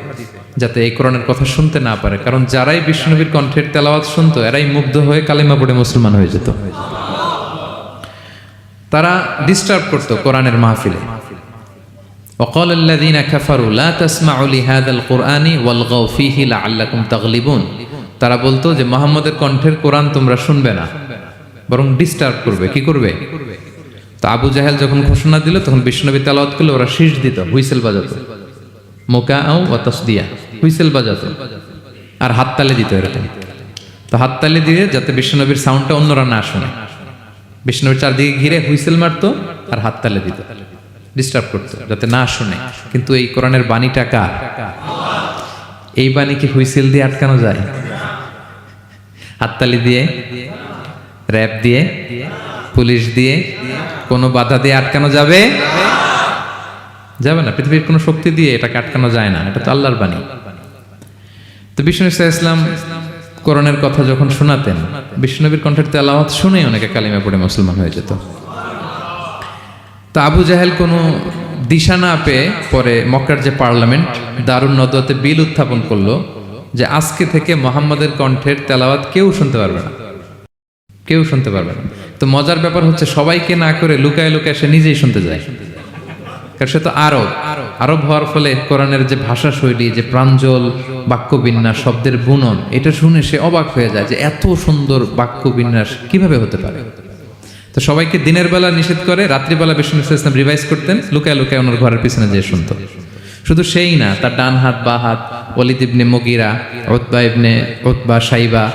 Speaker 1: যাতে এই কোরআনের কথা শুনতে না পারে। কারণ যারাই বিশ্বনবীর কণ্ঠের তেলাওয়াত শুনতো এরাই মুগ্ধ হয়ে কালিমা পড়ে মুসলমান হয়ে যেত। তারা ডিস্টার্ব করতো কোরআনের মাহফিলে। وقال الذين كفروا لا تسمعوا لهذا القرآن والغوا فيه لعلكم تغلبون। তারা বলতো যে মুহাম্মদের কণ্ঠের কোরআন তোমরা শুনবে না, বরং ডিস্টার্ব করবে। কি করবে? তো আবু জাহেল যখন ঘোষণা দিল তখন বিশ্বনবী তেলাওয়াত করলে ওরা শীষ দিত, হুইসেল বাজাতো, মুকাআউ ওয়া তাসদিয়া, হুইসেল বাজাতো আর হাততালি দিত এরকম। তো হাততালি দিয়ে যাতে বিশ্বনবীর সাউন্ডটা অন্যরা না শুনে, বিষ্ণুর চারদিকে ঘিরে হুইসেল মারতো আর হাততালি দিত, ডিস্টার্ব করতো যাতে না শুনে। কিন্তু এই কোরআনের বাণীটা কার? এই বাণী কি হুইসেল দিয়ে আটকানো যায়? হাততালি দিয়ে, র‍্যাপ দিয়ে, পুলিশ দিয়ে, কোনো বাধা দিয়ে আটকানো যাবে? যাবে না। পৃথিবীর কোনো শক্তি দিয়ে এটাকে আটকানো যায় না, এটা তো আল্লাহর বাণী। তো বিষ্ণু ইসলাম কোরআনের কথা যখন শোনাতেন, বিষ্ণুনবীর কণ্ঠের তেলাওয়াত শুনে অনেকে কালিমা পড়ে মুসলমান হয়ে যেত। তো আবু জাহেল কোনো দিশা না পেয়ে পরে মক্কার যে পার্লামেন্ট দারুন নদওয়াতে বিল উত্থাপন করলো যে আজকে থেকে মুহাম্মাদের কণ্ঠের তেলাওয়াত কেউ শুনতে পারবে না, কেউ শুনতে পারবে না। তো মজার ব্যাপার হচ্ছে সবাইকে না করে লুকায় লুকায় সে নিজেই শুনতে যায়। কারণ সে তো আরব হওয়ার ফলে কোরআনের যে ভাষা শৈলী, যে প্রাঞ্জল বাক্য বিন্যাস, শব্দের বুনন, এটা শুনে সে অবাক হয়ে যায় যে এত সুন্দর বাক্য বিন্যাস কিভাবে হতে পারে। তো সবাইকে দিনের বেলা নিষেধ করে, রাত্রিবেলা বিষ্ণু ইসলাম রিভাইজ করতেন, লুকায় লুকায় ওনার ঘরের পিছনে যেয়ে শুনতো। শুধু সেই না, তার ডান হাত বা হাত ওয়ালিদ ইবনে মুগিরা, উতবা শাইবা,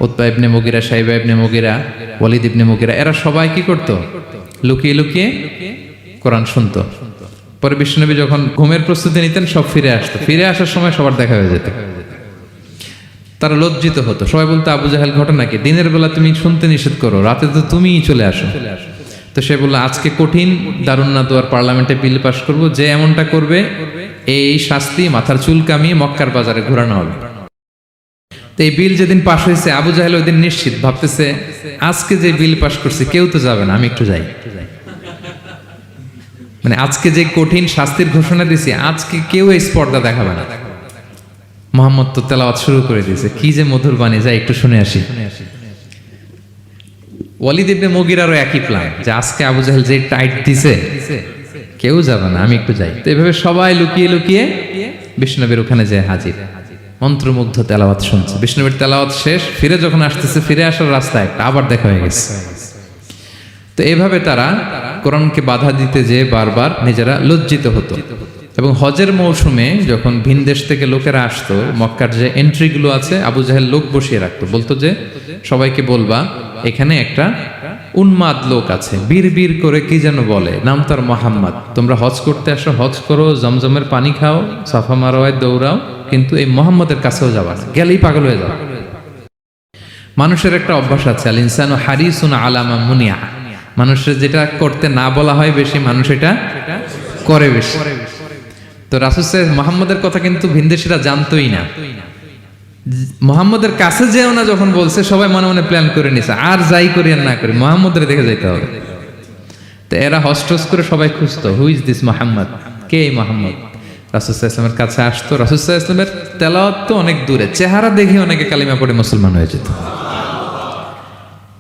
Speaker 1: উতবা ইবনে মুগিরা, শাইবা ইবনে মুগিরা, ওয়ালিদ ইবনে মুগিরা, এরা সবাই কি করতো? লুকিয়ে লুকিয়ে কোরআন শুনতো। পরে বিশ্বনবী যখন ঘুমের প্রস্তুতি নিতেন সব ফিরে আসতো, ফিরে আসার সময় সবার দেখা হয়ে যেত। তারা লজ্জিত হতো, সবাই বলতো আবু জাহেল ঘটনা কি? দিনের বেলা তুমি শুনতে নিষেধ করো, রাতে তো তুমিই চলে আসো। তো সে বললো আজকে কঠিন দারুন নাদওয়ার পার্লামেন্টে বিল পাস করব, যে এমনটা করবে এই শাস্তি মাথার চুল কামিয়ে মক্কার বাজারে ঘোরানো হবে। তো এই বিল যেদিন পাস হয়েছে আবু জাহেল ওই দিন নিশ্চিত ভাবতেছে আজকে যে বিল পাস করছে কেউ তো যাবে না, আমি একটু যাই। মানে আজকে যে কঠিন শাস্তির ঘোষণা দিছি আজকে কেউ এই স্পর্ধা দেখাবে না। মুহাম্মদ তো তেলাওয়াত শুরু করে দিয়েছে, কি যে মধুর বাণী, যাই একটু শুনে আসি। ওয়ালিদ ইবনে মুগিরারও একই প্ল্যান যে আজকে আবু জাহেল যে টাইট দিছে কেউ যাবে না, আমি একটু যাই। তো এভাবে সবাই লুকিয়ে লুকিয়ে বিষ্ণুনবীর ওখানে যায় হাজির, মন্ত্রমুগ্ধ তেলাওয়াত শুনছে। বিষ্ণুনবীর তেলাওয়াত শেষ, ফিরে যখন আসতেছে, ফিরে আসার রাস্তায় একটা আবার দেখা হয়ে গেছে। তো এভাবে তারা কোরআনকে বাধা দিতে যে বারবার নিজেরা লজ্জিত হতো। এবং হজের মৌসুমে যখন ভিন দেশ থেকে লোকেরা আসতো, মক্কার যে এন্ট্রিগুলো আছে আবু জাহেল লোক বসিয়ে রাখতো, বলতো যে সবাইকে বলবা এখানে একটা উন্মাদ লোক আছে, বীর বীর করে কি যেন বলে, নাম তার মোহাম্মদ, তোমরা হজ করতে আসো, হজ করো, জমজমের পানি খাও, সাফা মারওয়ায় দৌড়াও, কিন্তু এই মোহাম্মদের কাছেও যাবা না, গেলেই পাগল হয়ে যাবে। মানুষের একটা অভ্যাস আছে, আল ইনসানু হারিসুন আলা মা মুনিয়া, মানুষের যেটা করতে না বলা হয় বেশি, মানুষ এটা করে বেশি। তো রাসূল সাল্লাল্লাহু মুহাম্মদের কথা কিন্তু ভিনদেশীরা জানতোই না। মুহাম্মদের কাছে যেও না যখন বলছে, সবাই মনে মনে প্ল্যান করে নিছে আর যাই করি আর না করি মুহাম্মদের দেখে যাইতে হবে। তো এরা হস্টস করে সবাই খুঁজতো, হু ইজ দিস মুহাম্মদ, কে এই মুহাম্মদ? রাসূল সাল্লাল্লাহু আলাইহি ওয়াসাল্লামের কাছে আসতো, রাসূল সাল্লাল্লাহু আলাইহি ওয়াসাল্লামের তেলাওয়াত তো অনেক দূরে, চেহারা দেখে অনেকে কালিমা পড়ে মুসলমান হয়ে যেত।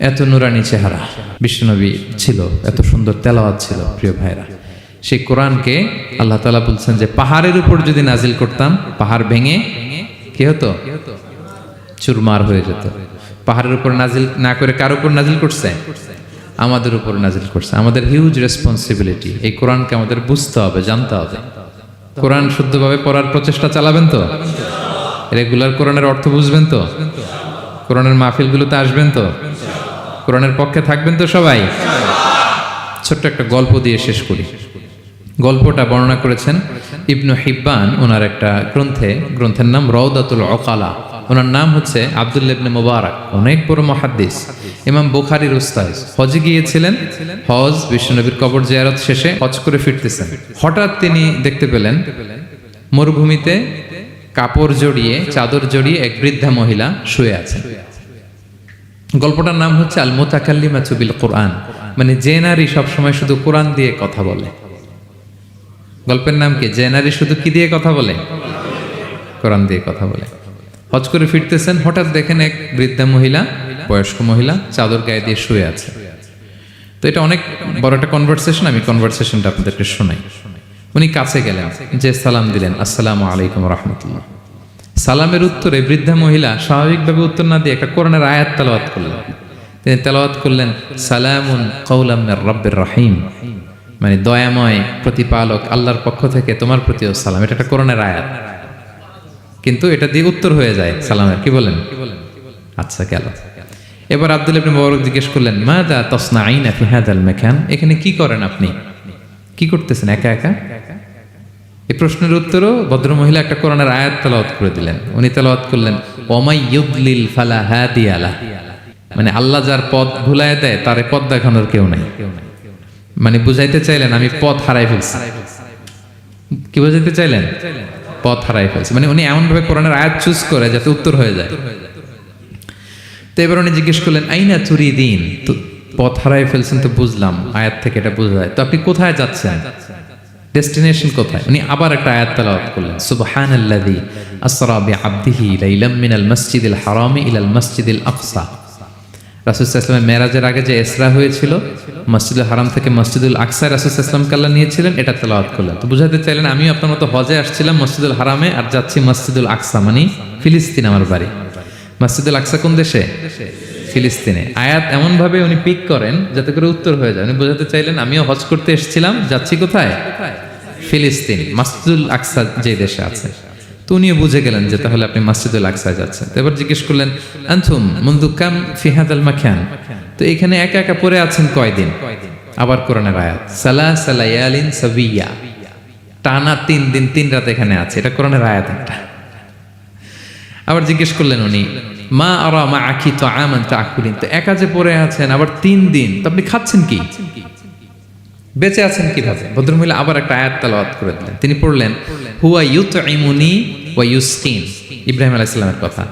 Speaker 1: এত নুরানি চেহারা বিশ্বনবী ছিল, এত সুন্দর তেলাওয়াত ছিল। প্রিয় ভাইরা, সেই কোরআনকে আল্লাহ তাআলা বলছেন যে পাহাড়ের উপর যদি নাজিল করতাম, পাহাড় ভেঙে কি হতো? চুরমার হয়ে যেত। পাহাড়ের উপর নাজিল না করে কার উপর নাজিল করছে? আমাদের উপর নাজিল করছে। আমাদের হিউজ রেসপন্সিবিলিটি, এই কোরআনকে আমাদের বুঝতে হবে, জানতে হবে। কোরআন শুদ্ধভাবে পড়ার প্রচেষ্টা চালাবেন তো? রেগুলার কোরআনের অর্থ বুঝবেন তো? কোরআনের মাহফিলগুলোতে আসবেন তো? কোরআনের পক্ষে থাকবেন তো সবাই? ছোট্ট একটা গল্প দিয়ে শেষ করি। গল্পটা বর্ণনা করেছেন ইবনু হিব্বান ওনার একটা গ্রন্থের নাম রওদাতুল উকালা। ওনার নাম হচ্ছে আব্দুল্লাহ ইবনে মুবারক, অনেক বড় মুহাদ্দিস, ইমাম বুখারীর উস্তাদ। হজে গিয়েছিলেন, হজ বিশ্বনবীর কবর জিয়ারত শেষে হজ করে ফিরতেছেন। হঠাৎ তিনি দেখতে পেলেন মরুভূমিতে কাপড় জড়িয়ে, চাদর জড়িয়ে এক বৃদ্ধা মহিলা শুয়ে আছেন। গল্পটার নাম হচ্ছে আল মুতাকাল্লিমাতু বিল কুরআন, মানে যে নারী সবসময় শুধু কোরআন দিয়ে কথা বলে। গল্পের নাম কি? যে নারী শুধু কি দিয়ে কথা বলে? কোরআন দিয়ে কথা বলে। হজ করে ফিরতেছেন, হঠাৎ দেখেন এক বৃদ্ধা মহিলা, বয়স্ক মহিলা চাদর গায়ে দিয়ে শুয়ে আছে। তো এটা অনেক বড় একটা কনভারসেশন, আমি কনভারসেশনটা আপনাদেরকে শোনাই। উনি কাছে গেলেন, যে সালাম দিলেন, আসসালামু আলাইকুম রাহমাতুল্লাহ। সালামের উত্তরে বৃদ্ধা মহিলা স্বাভাবিকভাবে উত্তর না দিয়ে একটা কোরআনের আয়াত তেলাওয়াত করলেন। তিনি তেলাওয়াত করলেন, সালামুন কাওলাম মির রাব্বির রহিম, মানে দয়াময় প্রতিপালক আল্লাহর পক্ষ থেকে তোমার প্রতিও সালাম। এটা একটা কোরআনের আয়াত, কিন্তু এটা দিয়ে উত্তর হয়ে যায় সালামের। কি বলেন? আচ্ছা, গেল। এবার আব্দুল্লাহ ইবনে মুবারক জিজ্ঞেস করলেন, মাযা তাসনাঈনা ফি হাযাল মাকান, এখানে কি করেন আপনি? কি করতেছেন একা একা? এই প্রশ্নের উত্তরও ভদ্রমহিলা একটা কোরআনের আয়াত তেলাওয়াত করে দিলেন। উনি তেলাওয়াত করলেন, ওয়ামাই ইউদলিল ফালা হাদিয়া লাহ, মানে আল্লাহ যার পথ ভুলায় দেয় তারে পথ দেখানোর কেউ নাই। মানে বুঝাইতে চাইলেন আমি পথ হারাই ফেলছি। কি বুঝাইতে চাইলেন? পথ হারাই ফেলছি, মানে উনি এমন ভাবে কোরআনের আয়াত চুজ করে যাতে উত্তর হয়ে যায়। তো এবার উনি জিজ্ঞেস করলেন, আইনা তুরিদিন, তো পথ হারাই ফেলছেন তো বুঝলাম, আয়াত থেকে এটা বোঝা যায়, তো আপনি কোথায় যাচ্ছেন? ডেস্টিনেশন কোথায়? উনি আবার একটা আয়াত তেলাওয়াত করলেন, সুবহানাল্লাযী আসরা বিআবদিহি লাইলাম মিনাল মাসজিদিল হারামি ইলাল মাসজিদিল আকসা। রাসূল সাল্লাল্লাহু আলাইহি ওয়াসাল্লাম মেরাজের আগে যে ইসরা হয়েছিল, মসজিদুল হারাম থেকে মসজিদুল আকসায় রাসূল সাল্লাল্লাহু আলাইহি ওয়াসাল্লামকে আল্লাহ নিয়েছিলেন, এটা তেলাওয়াত করলেন। তো বুঝাতে চাইলেন আমিও আপনার মতো হজে আসছিলাম মসজিদুল হারামে, আর যাচ্ছি মসজিদুল আকসা, মানে ফিলিস্তিন আমার বাড়ি। মসজিদুল আকসা কোন দেশে? ফিলিস্তিনে। আয়াত এমন ভাবে উনি পিক করেন যাতে করে উত্তর হয়ে যায়। উনি বোঝাতে চাইলেন আমিও হজ করতে এসেছিলাম, যাচ্ছি কোথায়? ফিলিস্তিন, মসজিদুল আকসা যে দেশে আছে। তো উনিও বুঝে গেলেন যে তাহলে আপনি মসজিদুল আকসায় যাচ্ছেন। তো এবার জিজ্ঞেস করলেন, আনতুম মুনযু কাম ফি হাযাল মাকান, তো এখানে একা একা পড়ে আছেন কয়দিন? আবার কোরআনের আয়াত, সালাসা লায়ালিন সাবিয়া, টানা 3 দিন 3 রাত এখানে আছে। এটা কোরআনের আয়াত একটা। আবার জিজ্ঞেস করলেন উনি, মা আরা মাআকি তাআমান তাআকুলিন, তো একা যে পড়ে আছেন আবার 3 দিন, তো আপনি খাচ্ছেন কি? বেঁচে আছেন কিভাবে? ভদ্রমহিলা আবার একটা আয়াত তেলাওয়াত করে দিলেন। তিনি পড়লেন, হুয়া ইউতঈমুনি ওয়া ইউসকিন, ইব্রাহিম আলাইহিস সালামের কথা,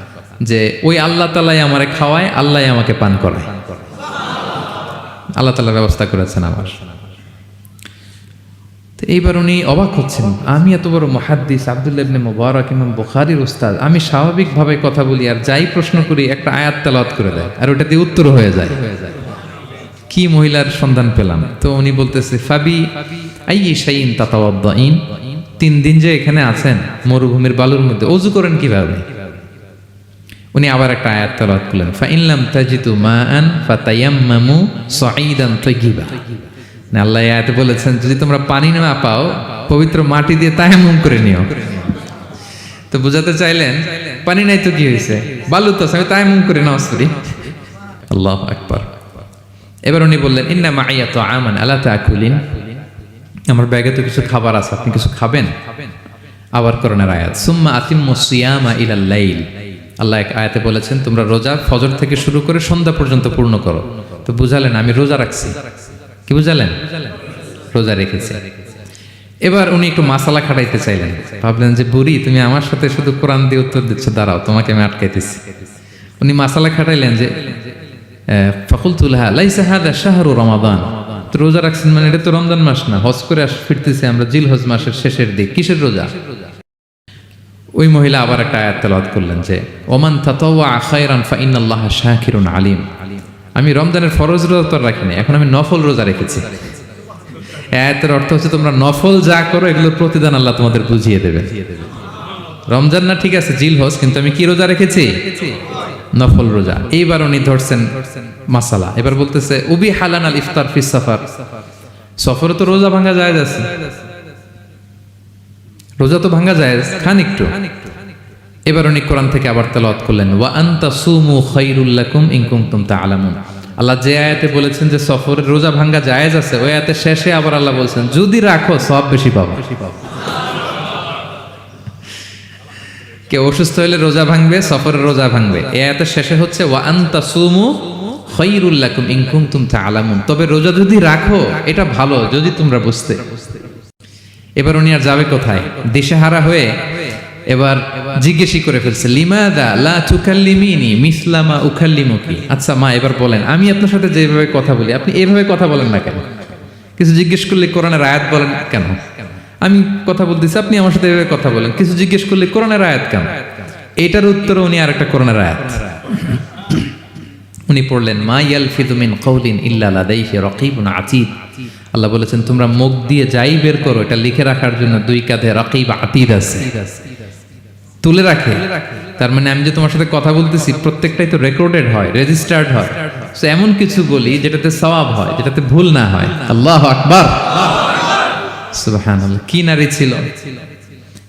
Speaker 1: যে ওই আল্লাহ তাআলাই আমারে খাওয়ায়, আল্লাহই আমাকে পান করায়। আল্লাহ তাআলা ব্যবস্থা করেছেন আমার। তো এইবার উনি অবাক হচ্ছেন, আমি এত বড় মুহাদ্দিস আব্দুল্লাহ ইবনে মুবারক, ইমাম বুখারীর উস্তাদ, আমি স্বাভাবিকভাবে কথা বলি আর যাই প্রশ্ন করি একটা আয়াত তেলাওয়াত করে দেয় আর ওটা দিয়ে উত্তর হয়ে যায়। কি মহিলার সন্ধান পেলাম? তো উনি বলতেছে, ফাবি আইয়ি শাইইন তাতাওয়াদ্দাইন, 3 দিন যে এখানে আছেন মরুভূমির বালুর মধ্যে, ওযু করেন কিভাবে? উনি আবার একটা আয়াত তেলাওয়াত করলেন, ফা ইন লাম তাজিদু মাআন ফাতায়াম্মামু সাঈদান তাইয়্যিবা, না আল্লাহ আয়াতে বলেছেন যদি তোমরা পানি না পাও পবিত্র মাটি দিয়ে তায়াম্মুম করে নিও। তো বুঝাতে চাইলেন পানি নাই তো কি হয়েছে, বালু তো আছে, আমি তায়াম্মুম করে নামাজ পড়ি। আল্লাহু আকবার। এবার উনি বললেন, ইন্না মাইয়া তাআমান আলা তাকুলিন, আমার ব্যাগে তো কিছু খাবার আছে, আপনি কিছু খাবেন? আবার কোরআনের আয়াত, সুম্মা আতিম্মুস সিয়ামা ইলাল লাইল, আল্লাহ এক আয়াতে বলেছেন তোমরা রোজা ফজর থেকে শুরু করে সন্ধ্যা পর্যন্ত পূর্ণ করো। তো বুঝালেন আমি রোজা রাখছি। কি বুঝালেন? রোজা রেখেছি। এবার উনি একটু মাসালা খাটাইতে চাইলেন, ভাবলেন যে বুড়ি তুমি আমার সাথে শুধু কোরআন দিয়ে উত্তর দিচ্ছ, দাঁড়াও তোমাকে আমি আটকাইতেছি। উনি মাসালা খাটাইলেন যে ফাকুলতু লাহা লাইসা হাযা শাহরু রমাদান, তো রোজা রাখছেন মানে এটা তো রমজান মাস না, হজ করে ফিরতেছি আমরা জিলহজ মাসের শেষের দিক, কিসের রোজা? ওই মহিলা আবার একটা আয়াত তেলাওয়াত করলেন যে ওমান তাতাওয়া খায়রান ফা ইন্নাল্লাহা শাকিরুন আলিম, আমি রমজানের ফরজ রোজা তো রাখিনি, এখন আমি নফল রোজা রেখেছি। আয়াতের অর্থ হচ্ছে তোমরা নফল যা করো এগুলোর প্রতিদান আল্লাহ তোমাদের বুঝিয়ে দেবে। রমজান না ঠিক আছে জিলহজ, কিন্তু আমি কি রোজা রেখেছি? নফল রোজা। এইবার উনি ধরছেন মাসালা, এবার বলতেছে উবি হালান আল ইফতার ফিস সাফার, সফরে তো রোজা ভাঙা জায়েজ আছে, রোজা তো ভাঙা জায়েজ, খান একটু। এবার উনি কোরআন থেকে আবার তেলাওয়াত করলেন, ওয়া আনতা সুমু খায়রুল লাকুম ইন কুনতুম তা'লামুন, আল্লাহ যে আয়াতে বলেছেন যে সফরের রোজা ভাঙা জায়েজ আছে, ওই আয়াতের শেষে আবার আল্লাহ বলছেন যদি রাখো সওয়াব বেশি পাবো। কেউ অসুস্থ হলে রোজা ভাঙবে, সফরের রোজা ভাঙবে। এই আয়াতের শেষে হচ্ছে ওয়া আনতা সুমু খায়রুল লাকুম ইন কুনতুম তা'লামুন, তবে রোজা যদি রাখো এটা ভালো যদি তোমরা বুঝতে। এবার উনি আর যাবে কোথায়, দিশেহারা হয়ে এবার জিজ্ঞেসই করে ফেলছে, লিমাদা লা তুকাল্লিমিনি মিসলা মা উকাল্লিমুকি। আচ্ছা মা, এবার বলেন আমি আপনার সাথে যেভাবে কথা বলি আপনি এভাবে কথা বলেন না কেন? কিছু জিজ্ঞেস করলে কোরআনের আয়াত বলেন কেন? আমি কথা বলতেছি আপনি আমার সাথে এভাবে কথা বলেন, কিছু জিজ্ঞেস করলে কোরআনের আয়াত কেন? এটার উত্তরে উনি আরেকটা কোরআনের আয়াত উনি পড়লেন, মা ইয়ালফিযু মিন কাওলিন ইল্লা লাদাইহি রাকীবুন আতীদ। আল্লাহ বলেছেন তোমরা মুখ দিয়ে যাই বের করো এটা লিখে রাখার জন্য দুই কাঁধে রাকীব আতীদ আছে, তুলে রাখে। তার মানে আমি যে তোমার সাথে কথা বলতেছি প্রত্যেকটাই তো রেকর্ডেড হয়, রেজিস্টার্ড হয়। সো এমন কিছু বলি যেটাতে সওয়াব হয়, যেটাতে ভুল না হয়। আল্লাহু আকবার, সুবহানাল্লাহ। কি নারী ছিল,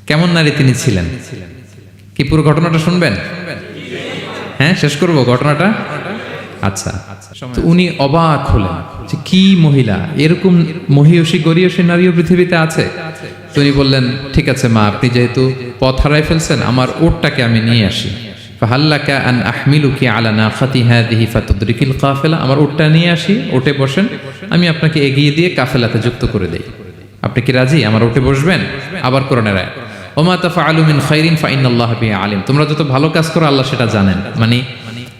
Speaker 1: কেমন নারী তিনি ছিলেন? কি পুরো ঘটনাটা শুনবেন? হ্যাঁ, শেষ করব ঘটনাটা। আচ্ছা, তো উনি অবাক হলেন যে কি মহিলা, এরকম মহিয়সী গরিয়সী নারীও পৃথিবীতে আছে। তো উনি বললেন, ঠিক আছে মা, আপনি যেহেতু পথ হারাই ফেলছেন আমার ওটটাকে আমি নিয়ে আসি। ফাহাল্লাকা আন আহমিলুকি আলা নাখাতি হাযিহি ফাতুদরিকিল কাফিলা, আমার ওটটা নিয়ে আসি, ওটে বসেন, আমি আপনাকে এগিয়ে দিয়ে কাফেলাতে যুক্ত করে দেই। আপনি কি রাজি আমার ওটে বসবেন? আবার কোরআনের আয়াত, ওমা তাফআলু মিন খাইরিন ফাইন্নাল্লাহা বিহি আলিম। তোমরা যত ভালো কাজ করো আল্লাহ সেটা জানেন, মানে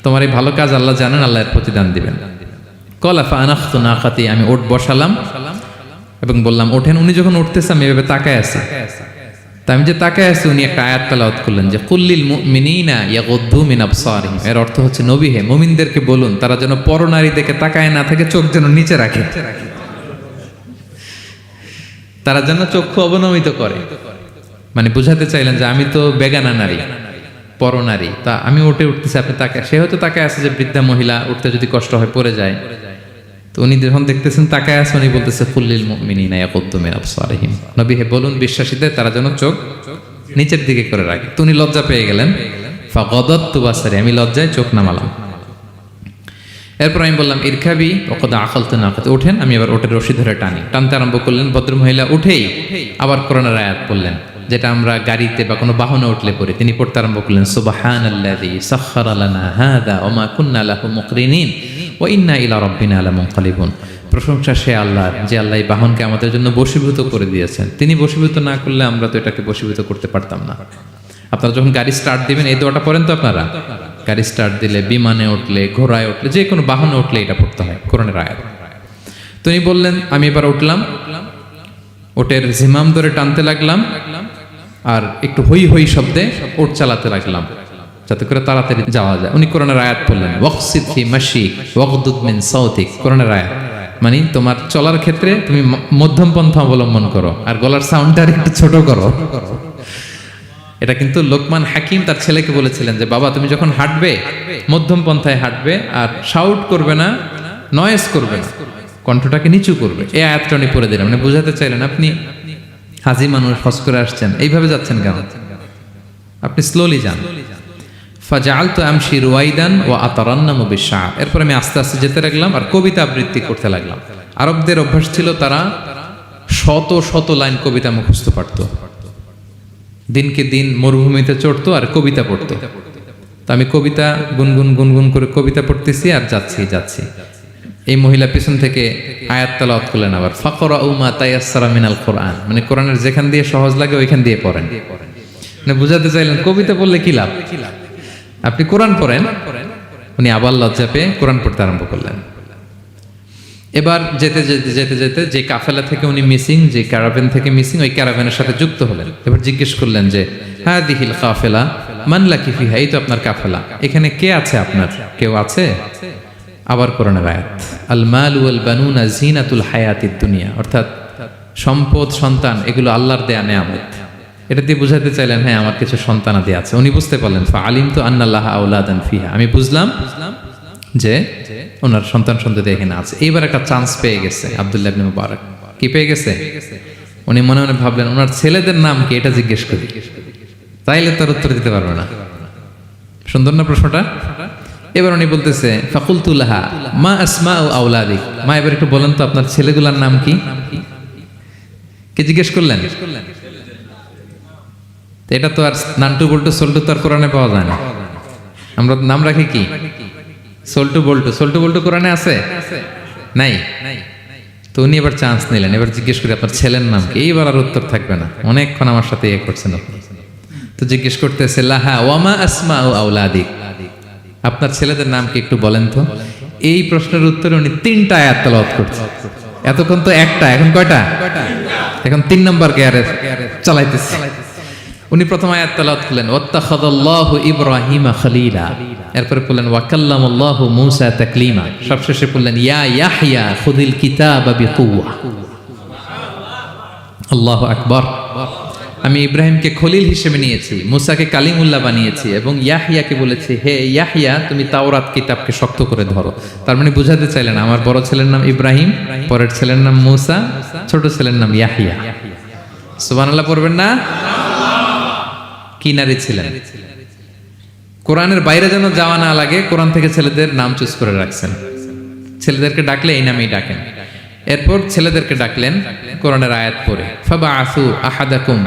Speaker 1: তোমার এই ভালো কাজ আল্লাহ জানেন, আল্লাহ এর প্রতিদান দিবেন। ক্বালা ফাআনাখতু নাকাতি, আমি ওট বসালাম এবং বললাম ওঠেন। উনি যখন উঠতেছে আমি এভাবে তাকায় আছি। তা আমি যে তাকায় আছি উনি একটা আয়াত তেলাওয়াত করলেন যে কুল্লিল মুমিনিনা ইয়াগুদ্দু মিন আবসারিহিম। এর অর্থ হচ্ছে নবী হে, মুমিনদেরকে বলুন তারা যেন পরনারী দেখে তাকায় না থাকে, চোখ যেন নিচে রাখে, তারা যেন চক্ষু অবনমিত করে। মানে বুঝাতে চাইলেন যে আমি তো বেগানা নারী, পরনারী, তা আমি উঠতেছি আপনি তাকায়। সে হয়তো তাকায় আছে যে বৃদ্ধা মহিলা উঠতে যদি কষ্ট হয় পড়ে যায়। তো উনি যখন দেখতেছেন তাকায় আছে, উনি বলতেছে কুল্লিল মুমিনিনা ইয়াগুদ্দু মিন আবসারিহিম, নবী হে বলুন বিশ্বাসীদের তারা যেন চোখ নিচের দিকে করে রাখে। তো উনি লজ্জা পেয়ে গেলেন, ফাগাদাততু বাসারি, আমি লজ্জায় চোখ নামালাম। এরপর আমি বললাম ইরকাবি ওয়াকাদ আখালতু নাকাতি, ওঠেন। আমি আবার ওটের রশি ধরে টানতে আরম্ভ করলেন। ভদ্রমহিলা উঠেই আবার কোরআনের আয়াত পড়লেন, যেটা আমরা গাড়িতে বা কোনো বাহনে উঠলে পড়ি। তিনি পড়তে আরম্ভ করলেন, সুবহানাল্লাযী সাখখারা লানা হাযা ওয়া মা কুন্না লাহু মুকরিনিন ওয়া ইন্না ইলা রাব্বিনা লামুনকালিবুন। প্রশংসা সে আল্লাহর, যে আল্লাহ এই বাহনকে আমাদের জন্য বশীভূত করে দিয়েছেন। তিনি বশীভূত না করলে আমরা তো এটাকে বশীভূত করতে পারতাম না। আপনারা যখন গাড়ি স্টার্ট দিবেন এই দোয়াটা পড়েন তো আপনারা? গাড়ি স্টার্ট দিলে, বিমানে উঠলে, ঘোড়ায় উঠলে, যে কোনো বাহনে উঠলে এটা পড়তে হয়, কোরআনের আয়াত। তো উনি বললেন, আমি এবার উঠলাম, ওটের জিমাম ধরে টানতে লাগলাম আর একটু হই হই শব্দে ওট চালাতে লাগলাম যাতে করে তাড়াতাড়ি যাওয়া যায়। উনি কোরআনের আয়াত পড়লেন, ওয়াকসিদ ফি মাশিক ওয়াগদুদ মিন সাউতিক। কোরআনের আয়াত মানে তোমার চলার ক্ষেত্রে তুমি মধ্যম পন্থা অবলম্বন করো আর গলার সাউন্ডটা একটু ছোট করো। এটা কিন্তু লোকমান হাকিম তার ছেলেকে বলেছিলেন যে বাবা তুমি যখন হাঁটবে মধ্যম পন্থায় হাঁটবে আর শাউট করবে না, নয়েজ করবে না, কণ্ঠটাকে নিচু করবে। এই আয়াতটা উনি পড়ে দিলেন। মানে বুঝাতে চাইলেন আপনি হাজি মানুষ, হজ করে আসছেন, এইভাবে যাচ্ছেন কেন? আপনি স্লোলি যান। ফাজাআলতু আমশি রুয়াইদান ওয়া আতারান্নামু বিশ-শা'র। এরপর আমি আস্তে আস্তে যেতে লাগলাম আর কবিতা আবৃত্তি করতে লাগলাম। আরবদের অভ্যাস ছিল তারা শত শত লাইন কবিতা মুখস্থ পারত। দিনকে দিন মরুভূমিতে চড়তো আর কবিতা পড়তো। তো আমি কবিতা গুনগুন করে কবিতা পড়তেছি আর যাচ্ছি। এই মহিলা পিছন থেকে আয়াত তেলাওয়াত করলেন আবার, ফাকরাউ মা তায়াসসারা মিনাল কোরআন। মানে কোরআনের যেখান দিয়ে সহজ লাগে ওইখান দিয়ে পড়েন। মানে বুঝাতে চাইলেন কবিতা পড়লে কি লাভ, আপনি কোরআন পড়েন। উনি আবার লজ্জা পেয়ে কোরআন পড়তে আরম্ভ করলেন। এবার যেতে যে কাফেলা থেকে উনি মিসিং, যে ক্যারাভেন থেকে মিসিং, ওই ক্যারাভেনের সাথে যুক্ত হলেন। এবার জিজ্ঞেস করলেন যে হাদিহিল কাফেলা মান লাকি ফিহা, এই তো আপনার কাফেলা, এখানে কে আছে আপনার, কেউ আছে? আবার কোরআনের আয়াত, আল মাল ওয়াল বানুনা জিনাতুল হায়াতিদ দুনিয়া, অর্থাৎ সম্পদ, সন্তান, এগুলো আল্লাহর দেয়া নেয়ামত। এটা দিয়ে বুঝাতে চাইলেন হ্যাঁ আমার কিছু সন্তানাদি আছে। উনি বুঝতে পারলেন, ফাআলিমতু আন্নাল্লাহা আওলাদান ফিহা, আমি বুঝলাম যে ওনার সন্তান সন্ততি এখানে আছে। এইবার একটা চান্স পেয়ে গেছে আব্দুল্লাহ ইবনে মুবারক। কি পেয়ে গেছে? উনি মনে মনে ভাবলেন ওনার ছেলেদের নাম কি, এটা জিজ্ঞেস করি, তাইলে তার উত্তর দিতে পারবে না। সুন্দর না প্রশ্নটা? এবার উনি বলতেছে, ফাকুলতু লাহা মা আসমাউ আওলাদিক, মা এবার একটু বলেন তো আপনার ছেলেগুলোর নাম কি? কে জিজ্ঞেস করলেন? তো এটা তো আর নান্টু বল্টু সল্টু তো আর কোরআনে পাওয়া যায় না। আমরা নাম রাখি কি সল্টু বল্টু। সল্টু বল্টু কোরআনে আছে নাই? তো উনি এবার চান্স নিলেন, এবার জিজ্ঞেস করি আপনার ছেলের নাম কি? এইবার আর উত্তর থাকবে না, অনেকক্ষণ আমার সাথে ইয়ে করছেন আপনি। তো জিজ্ঞেস করতেছে লাহা ওয়ামা আসমা ও আউলাদিক, আপনার ছেলেদের নাম কি একটু বলেন তো। এই প্রশ্নের উত্তরে উনি 3টা আয়াত তেলাওয়াত করছে। এতক্ষণ তো একটা, এখন কয়টা? এখন 3 নম্বর গিয়ারে চালাইতেছে। উনি প্রথম আয়াত তেলাওয়াত করলেন ওয়াত্তাখাযাল্লাহু ইব্রাহিমা খলিলা, এরপরে বললেন ওয়া কাল্লামাল্লাহু মূসা তাকলিমা, সবশেষে বললেন ইয়া ইয়াহইয়া খুযিল কিতাবা বিকুওয়া। আল্লাহু আকবার। আমি ইব্রাহিমকে খলিল হিসেবে নিয়েছি, মুসাকে কালিমুল্লাহ বানিয়েছি, এবং ইয়াহইয়াকে বলেছি হে ইয়াহইয়া তুমি তাওরাত কিতাবকে শক্ত করে ধরো। তার মানে বুঝাতে চাইলেন আমার বড় ছেলের নাম ইব্রাহিম, পরের ছেলের নাম মুসা, ছোট ছেলের নাম ইয়াহইয়া। সুবহানাল্লাহ পড়বেন না? কি নারী ছিলেন, কোরআনের বাইরে যেন যাওয়া না লাগে, কোরআন থেকে ছেলেদের নাম চুজ করে রাখছেন। ছেলেদেরকে ডাকলে এই নামেই ডাকেন। এরপর ছেলেদেরকে ডাকলেন কোরআনের আয়াত পড়ে ফাবাআসু আহাদাকুম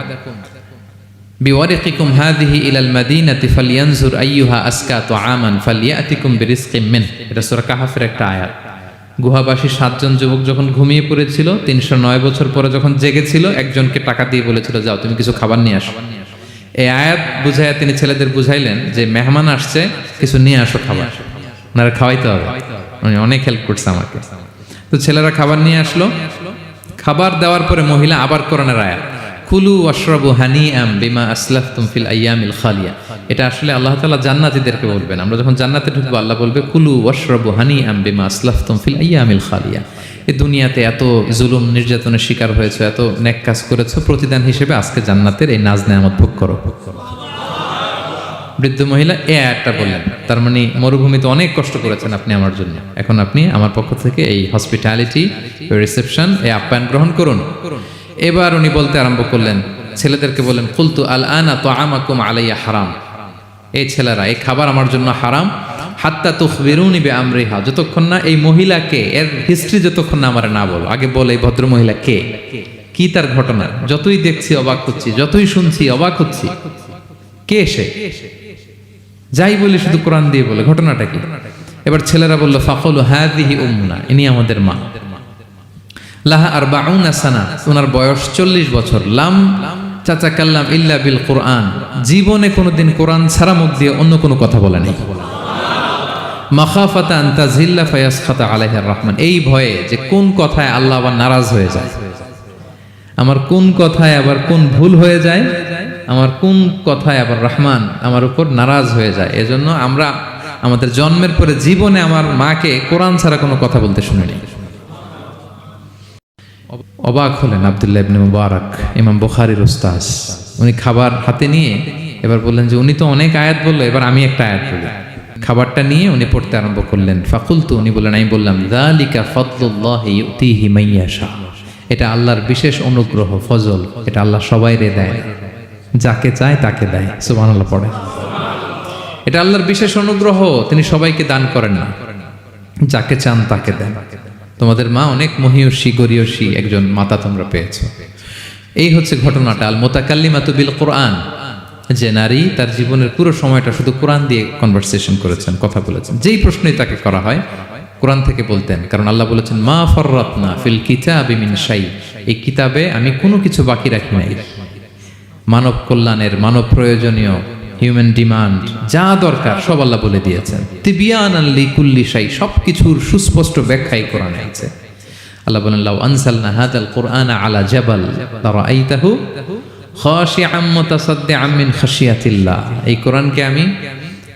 Speaker 1: বিওয়ারিকিকুম হাযিহি ইলাল মাদিনাতি ফালইয়ানজুর আইয়ুহা আসকা তুআমান ফালইয়াতিকুম বিরিজকিম মিন। এটা সূরা কাহফের একটা আয়াত। গুহাবাসী 7 জন যুবক যখন ঘুমিয়ে পড়েছিল, 309 বছর পরে যখন জেগেছিল, একজনকে টাকা দিয়ে বলেছিল যাও তুমি কিছু খাবার নিয়ে আসো। এই আয়াত বুঝাইয়া তিনি ছেলেদের বুঝাইলেন যে মেহমান আসছে, কিছু নিয়ে আসো খাবার, ওনারা খাওয়াইতে হবে। উনি অনেক হেল্প করছে আমাকে। তো ছেলেরা খাবার নিয়ে আসলো। খাবার দেওয়ার পরে মহিলা আবার কোরআনের আয়াত কুলু ওয়াশরাবু হানিআম বিমা আসলাফতুম ফিল আইয়ামিল খালিয়া। এটা আসলে আল্লাহ তাআলা জান্নাতীদেরকে বলবেন। আমরা যখন জান্নাতে ঢুকবো আল্লাহ বলবে কুলু ওয়াশরাবু হানিআম বিমা আসলাফতুম ফিল আইয়ামিল খালিয়া। এই দুনিয়াতে এত জুলুম নির্যাতনের শিকার হয়েছে, এত নেক কাজ করেছো, প্রতিদান হিসেবে আজকে জান্নাতের এই নাজ নেয়ামত ভোগ করো। বৃদ্ধ মহিলা এই আয়াতটা বললেন, তার মানে মরুভূমিতে অনেক কষ্ট করেছেন আপনি আমার জন্য, এখন আপনি আমার পক্ষ থেকে এই হসপিটালিটি, রিসেপশন, এই আপ্যায়ন গ্রহণ করুন। এবার উনি বলতে আরম্ভ করলেন, ছেলেদেরকে বললেন কুলতু আল আনা তুআমাকুম আলাইয়া হারাম। এই ছেলেরা, এই খাবার আমার জন্য হারাম। হাত্তা তুখবিরুনি বিআমরিহা, যতক্ষণ না এই মহিলাকে, এর হিস্ট্রি যতক্ষণ না আমার না বলো। আগে বলে এই ভদ্র মহিলা কে, কি তার ঘটনা। যতই দেখছি অবাক হচ্ছি, যতই শুনছি অবাক হচ্ছি। কে সে? যাই বলি শুধু কোরআন দিয়ে বলে, ঘটনাটা কি? এবার ছেলেরা বলল ফাকুলু হাযিহি উম্মুনা, ইনি আমাদের মা। লাহা আরবাউনা সানা, ওনার বয়স 40 বছর। লাম তাতাকাল্লাম ইল্লা বিল কুরআন, জীবনে কোনোদিন কোরআন ছাড়া মুখ দিয়ে অন্য কোনো কথা বলে নাই। মাখাফাতা আন তাযিল্লা ফায়াসখাতা আলাইহির রহমান, এই ভয়ে যে কোন কথায় আল্লাহ আবার নারাজ হয়ে যায়, আমার কোন কথায় আবার কোন ভুল হয়ে যায়, আমার কোন কথায় আবার রহমান আমার উপর নারাজ হয়ে যায়। এজন্য আমরা আমাদের জন্মের পরে জীবনে আমার মাকে কোরআন ছাড়া কোনো কথা বলতে শুনিনি। অবাক হলেন আব্দুল্লাহ ইবনে মুবারক, ইমাম বুখারীর উস্তাদ। উনি খাবার হাতে নিয়ে এবার বললেন যে উনি তো অনেক আয়াত বললো, এবার আমি একটা আয়াত বলি। খাবারটা নিয়ে উনি পড়তে আরম্ভ করলেন। ফাকুলতু, উনি বললেন, আমি বললাম যালিকা ফাদলুল্লাহি ইউতিহি মাইয়াশা, এটা আল্লাহর বিশেষ অনুগ্রহ, ফজল। এটা আল্লাহ সবাইরে দেয়, যাকে চায় তাকে দেয়। সুবহানাল্লাহ পড়ে। এটা আল্লাহর বিশেষ অনুগ্রহ, তিনি সবাইকে দান করেন না, যাকে চান তাকে দেন। তোমাদের মা অনেক মহিয়সী গরিয়সী একজন মাতা তোমরা পেয়েছো। এই হচ্ছে ঘটনাটা। আল মুতাকাল্লিমাতু বিল কোরআন, যে নারী তার জীবনের পুরো সময়টা শুধু কোরআন দিয়ে কনভারসেশন করেছেন, কথা বলেছেন। যেই প্রশ্নই তাকে করা হয় কোরআন থেকে বলতেন, কারণ আল্লাহ বলেছেন মা ফাররাতনা ফিল কিতাবি মিন শাই, এই কিতাবে আমি কোনো কিছু বাকি রাখি নাই। মানব কল্যাণের, মানব প্রয়োজনীয়, হিউম্যান ডিমান্ড যা দরকার সব আল্লাহ বলে দিয়েছেন। তিবিয়ানান লিকুল্লি শাই, সবকিছুর সুস্পষ্ট ব্যাখ্যাই কোরআনে আছে। আল্লাহ বলেন লাউ আনসালনা হাযাল কুরআনা আলা জাবাল লারাআইতাহু খাশিআম মুতাসাদ্দিআম মিন খাশিয়াতিল্লাহ, এই কোরআনকে আমি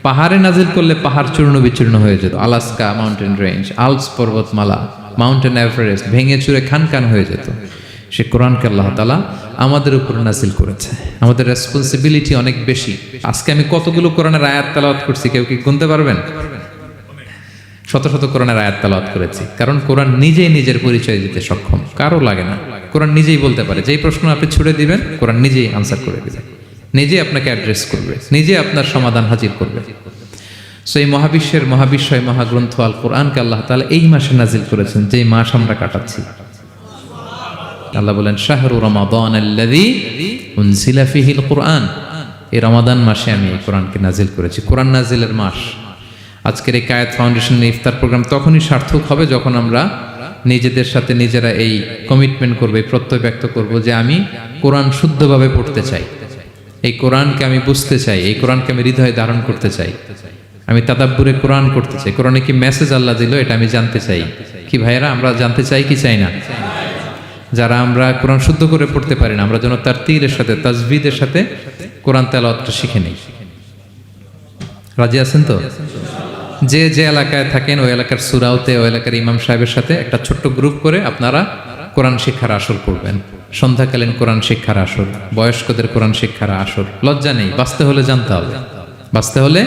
Speaker 1: পাহাড়ে নাজিল করলে পাহাড় চূর্ণ বিচূর্ণ হয়ে যেত। আলাস্কা মাউন্টেন রেঞ্জ, আল্পস পর্বতমালা, মাউন্টেন এভারেস্ট ভেঙে চুরে খান খান হয়ে যেত। সে কোরআনকে আল্লাহ তাআলা আমাদের উপর নাজিল করেছে। আমাদের রেসপন্সিবিলিটি অনেক বেশি। আজকে আমি কতগুলো কোরআনের আয়াত তেলাওয়াত করছি, কেউ কি গুনতে পারবেন? শত শত কোরআনের আয়াত তেলাওয়াত করেছি, কারণ কোরআন নিজেই নিজের পরিচয় দিতে সক্ষম, কারো লাগে না। কোরআন নিজেই বলতে পারে, যেই প্রশ্ন আপনি ছুড়ে দিবেন কোরআন নিজেই আনসার করে দিবে, নিজে আপনাকে অ্যাড্রেস করবে, নিজে আপনার সমাধান হাজির করবে। সো এই মহাবিশ্বের মহাবিশ্বয় মহাগ্রন্থ আল কোরআনকে আল্লাহ তাআলা এই মাসে নাজিল করেছেন, যেই মাস আমরা কাটাচ্ছি। আল্লাহ বলেন শাহরু রমাদান আল্লাযী উনজিলা ফীহিল কুরআন, এই রমাদান মাসে আমি এই কোরআনকে নাজিল করেছি, কোরআন নাজিলের মাস। আজকের এই কায়েত ফাউন্ডেশনের ইফতার প্রোগ্রাম তখনই সার্থক হবে যখন আমরা নিজেদের সাথে নিজেরা এই কমিটমেন্ট করবো, এই প্রত্যয় ব্যক্ত করবো যে আমি কোরআন শুদ্ধভাবে পড়তে চাই, এই কোরআনকে আমি বুঝতে চাই, এই কোরআনকে আমি হৃদয়ে ধারণ করতে চাই, আমি তাদাব্বুরে কোরআন করতে চাই, কোরআনে কি মেসেজ আল্লাহ দিল এটা আমি জানতে চাই। কি ভাইয়েরা, আমরা জানতে চাই কি চাই না? যারা আমরা কোরআন শুদ্ধ করে পড়তে পারি না, আমরা যেন তার তীরের সাথে তাজবিদের সাথে কোরআন তেলাওয়াতটা শিখে নিই। রাজি আছেন তো? যে যে এলাকায় থাকেন ওই এলাকার সুরাউতে, ওই এলাকার ইমাম সাহেবের সাথে একটা ছোট্ট গ্রুপ করে আপনারা কোরআন শিক্ষার আসর করবেন। সন্ধ্যাকালীন কোরআন শিক্ষার আসর, বয়স্কদের কোরআন শিক্ষার আসর। লজ্জা নেই, বাঁচতে হলে জানতে হবে, বাঁচতে হলে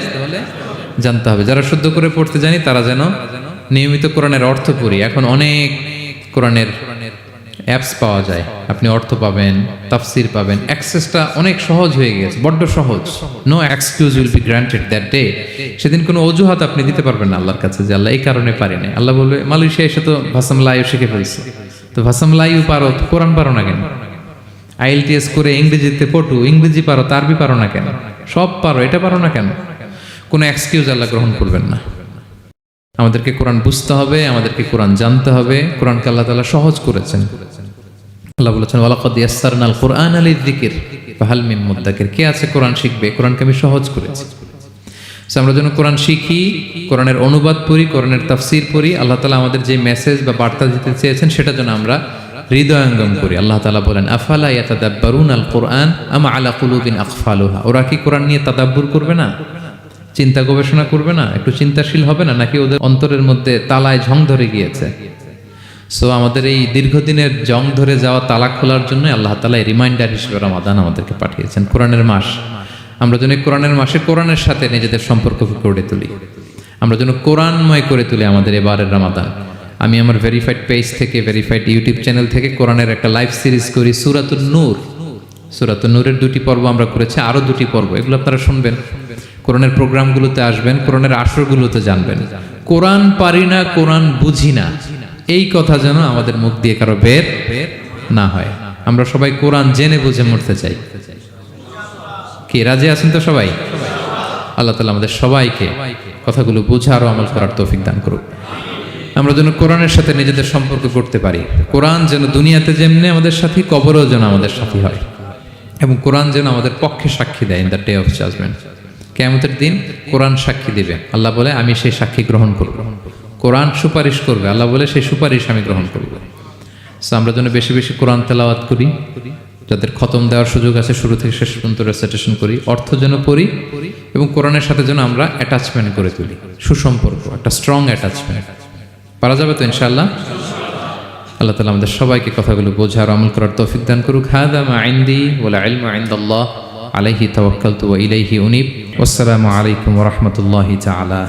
Speaker 1: জানতে হবে। যারা শুদ্ধ করে পড়তে জানি তারা যেন নিয়মিত কোরআনের অর্থ পড়ি। এখন অনেক কোরআনের অ্যাপস পাওয়া যায়, আপনি অর্থ পাবেন, তাফসির পাবেন, অ্যাক্সেসটা অনেক সহজ হয়ে গেছে, বড্ড সহজ। No excuse will be granted that day. সেদিন কোনো অজুহাত আপনি দিতে পারবেন না আল্লাহর কাছে যে আল্লাহ এই কারণে পারি না। আল্লাহ বলবে মালয়েশিয়া এসে তো ভাসাম লাইও শিখে ফেলছে, তো ভাসাম লাইও পারো, কোরআন পারো না কেন? IELTS করে ইংরেজিতে পটু, ইংরেজি পারো, আরবি পারো না কেন? সব পারো, এটা পারো না কেন? কোনো এক্সকিউজ আল্লাহ গ্রহণ করবেন না। আমাদেরকে কোরআন বুঝতে হবে, আমাদেরকে কোরআন জানতে হবে। কোরআনকে আল্লাহ তাআলা সহজ করেছেন। আল্লাহ বলেছেন ওয়ালাকাদ ইয়াসসারনাল কুরআনা লিযিকর ফাহাল মিন মুদ্দাকির। কে আছে কোরআন শিখবে? কোরআনকে আমি সহজ করেছি। আমরা যেন কোরআন শিখি, কোরআনের অনুবাদ পড়ি, কোরআনের তাফসীর পড়ি। আল্লাহ তাআলা আমাদের যে মেসেজ বা বার্তা দিতে চেয়েছেন সেটা যেন আমরা হৃদয়ঙ্গম করি। আল্লাহ তাআলা বলেন আফালা ইয়াতাদাব্বারুনাল কুরআন আম আলা কুলুবিন আকফালুহা। ওরা কি কোরআন নিয়ে তাদাব্বুর করবে না, চিন্তা গবেষণা করবে না, একটু চিন্তাশীল হবে না? নাকি ওদের অন্তরের মধ্যে তালায় ঝং ধরে গিয়েছে? সো আমাদের এই দীর্ঘদিনের জং ধরে যাওয়া তালা খোলার জন্য আল্লাহ তাআলা রিমাইন্ডার হিসেবে রমাদান আমাদেরকে পাঠিয়েছেন, কোরআনের মাস। আমরা যেন কোরআনের মাসে কোরআনের সাথে নিজেদের সম্পর্ককে গড়ে তুলি, আমরা যেন কোরআনময় করে তুলি আমাদের এবারের রমাদান। আমি আমার ভেরিফাইড পেজ থেকে, ভেরিফাইড ইউটিউব চ্যানেল থেকে কোরআনের একটা লাইভ সিরিজ করি, সূরাতুন নূর। সূরাতুন নূরের 2টি পর্ব আমরা করেছি, আরো 2টি পর্ব, এগুলো আপনারা শুনবেন। কোরআনের প্রোগ্রামগুলোতে আসবেন, কোরআনের আসরগুলোতে জানবেন। কোরআন পারি না, কোরআন বুঝি না, এই কথা যেন আমাদের মুখ দিয়ে কারো বের না হয়। আমরা সবাই কোরআন জেনে বুঝে মরতে চাই। কি রাজি আছেন তো সবাই? আল্লাহ তাআলা আমাদের সবাইকে কথাগুলো বুঝার ও আমল করার তৌফিক দান করুক। আমরা যেন কোরআনের সাথে নিজেদের সম্পর্ক করতে পারি। কোরআন যেন দুনিয়াতে যেমনি আমাদের সাথী, কবরেও যেন আমাদের সাথী হয়, এবং কোরআন যেন আমাদের পক্ষে সাক্ষী দেয় in the day of judgement. কিয়ামতের দিন কোরআন সাক্ষী দিবে, আল্লাহ বলে আমি সেই সাক্ষী গ্রহণ করব। কোরআন সুপারিশ করবে, আল্লাহ বলে সেই সুপারিশ আমি গ্রহণ করব। সো আমরা যেন বেশি বেশি কোরআন তেলাওয়াত করি, যাদের খতম দেওয়ার সুযোগ আছে শুরু থেকে শেষ পর্যন্ত রেসাইটেশন করি, অর্থ যেন পড়ি, এবং কোরআনের সাথে যেন আমরা অ্যাটাচমেন্ট করে তুলি, সুসম্পর্ক, একটা স্ট্রং অ্যাটাচমেন্ট। পারা যাবে তো ইনশাআল্লাহ? আল্লাহ তাআলা আমাদের সবাইকে কথাগুলো বোঝার আমল করার তৌফিক দান করুক। হাযা মা ইনদি ওয়াল ইলমু ইনদাল্লাহ আলাইহি তাওয়াক্কালতু ওয়া ইলাইহি উনীব। ওয়াসসালামু আলাইকুম ওয়া রাহমাতুল্লাহি তাআলা।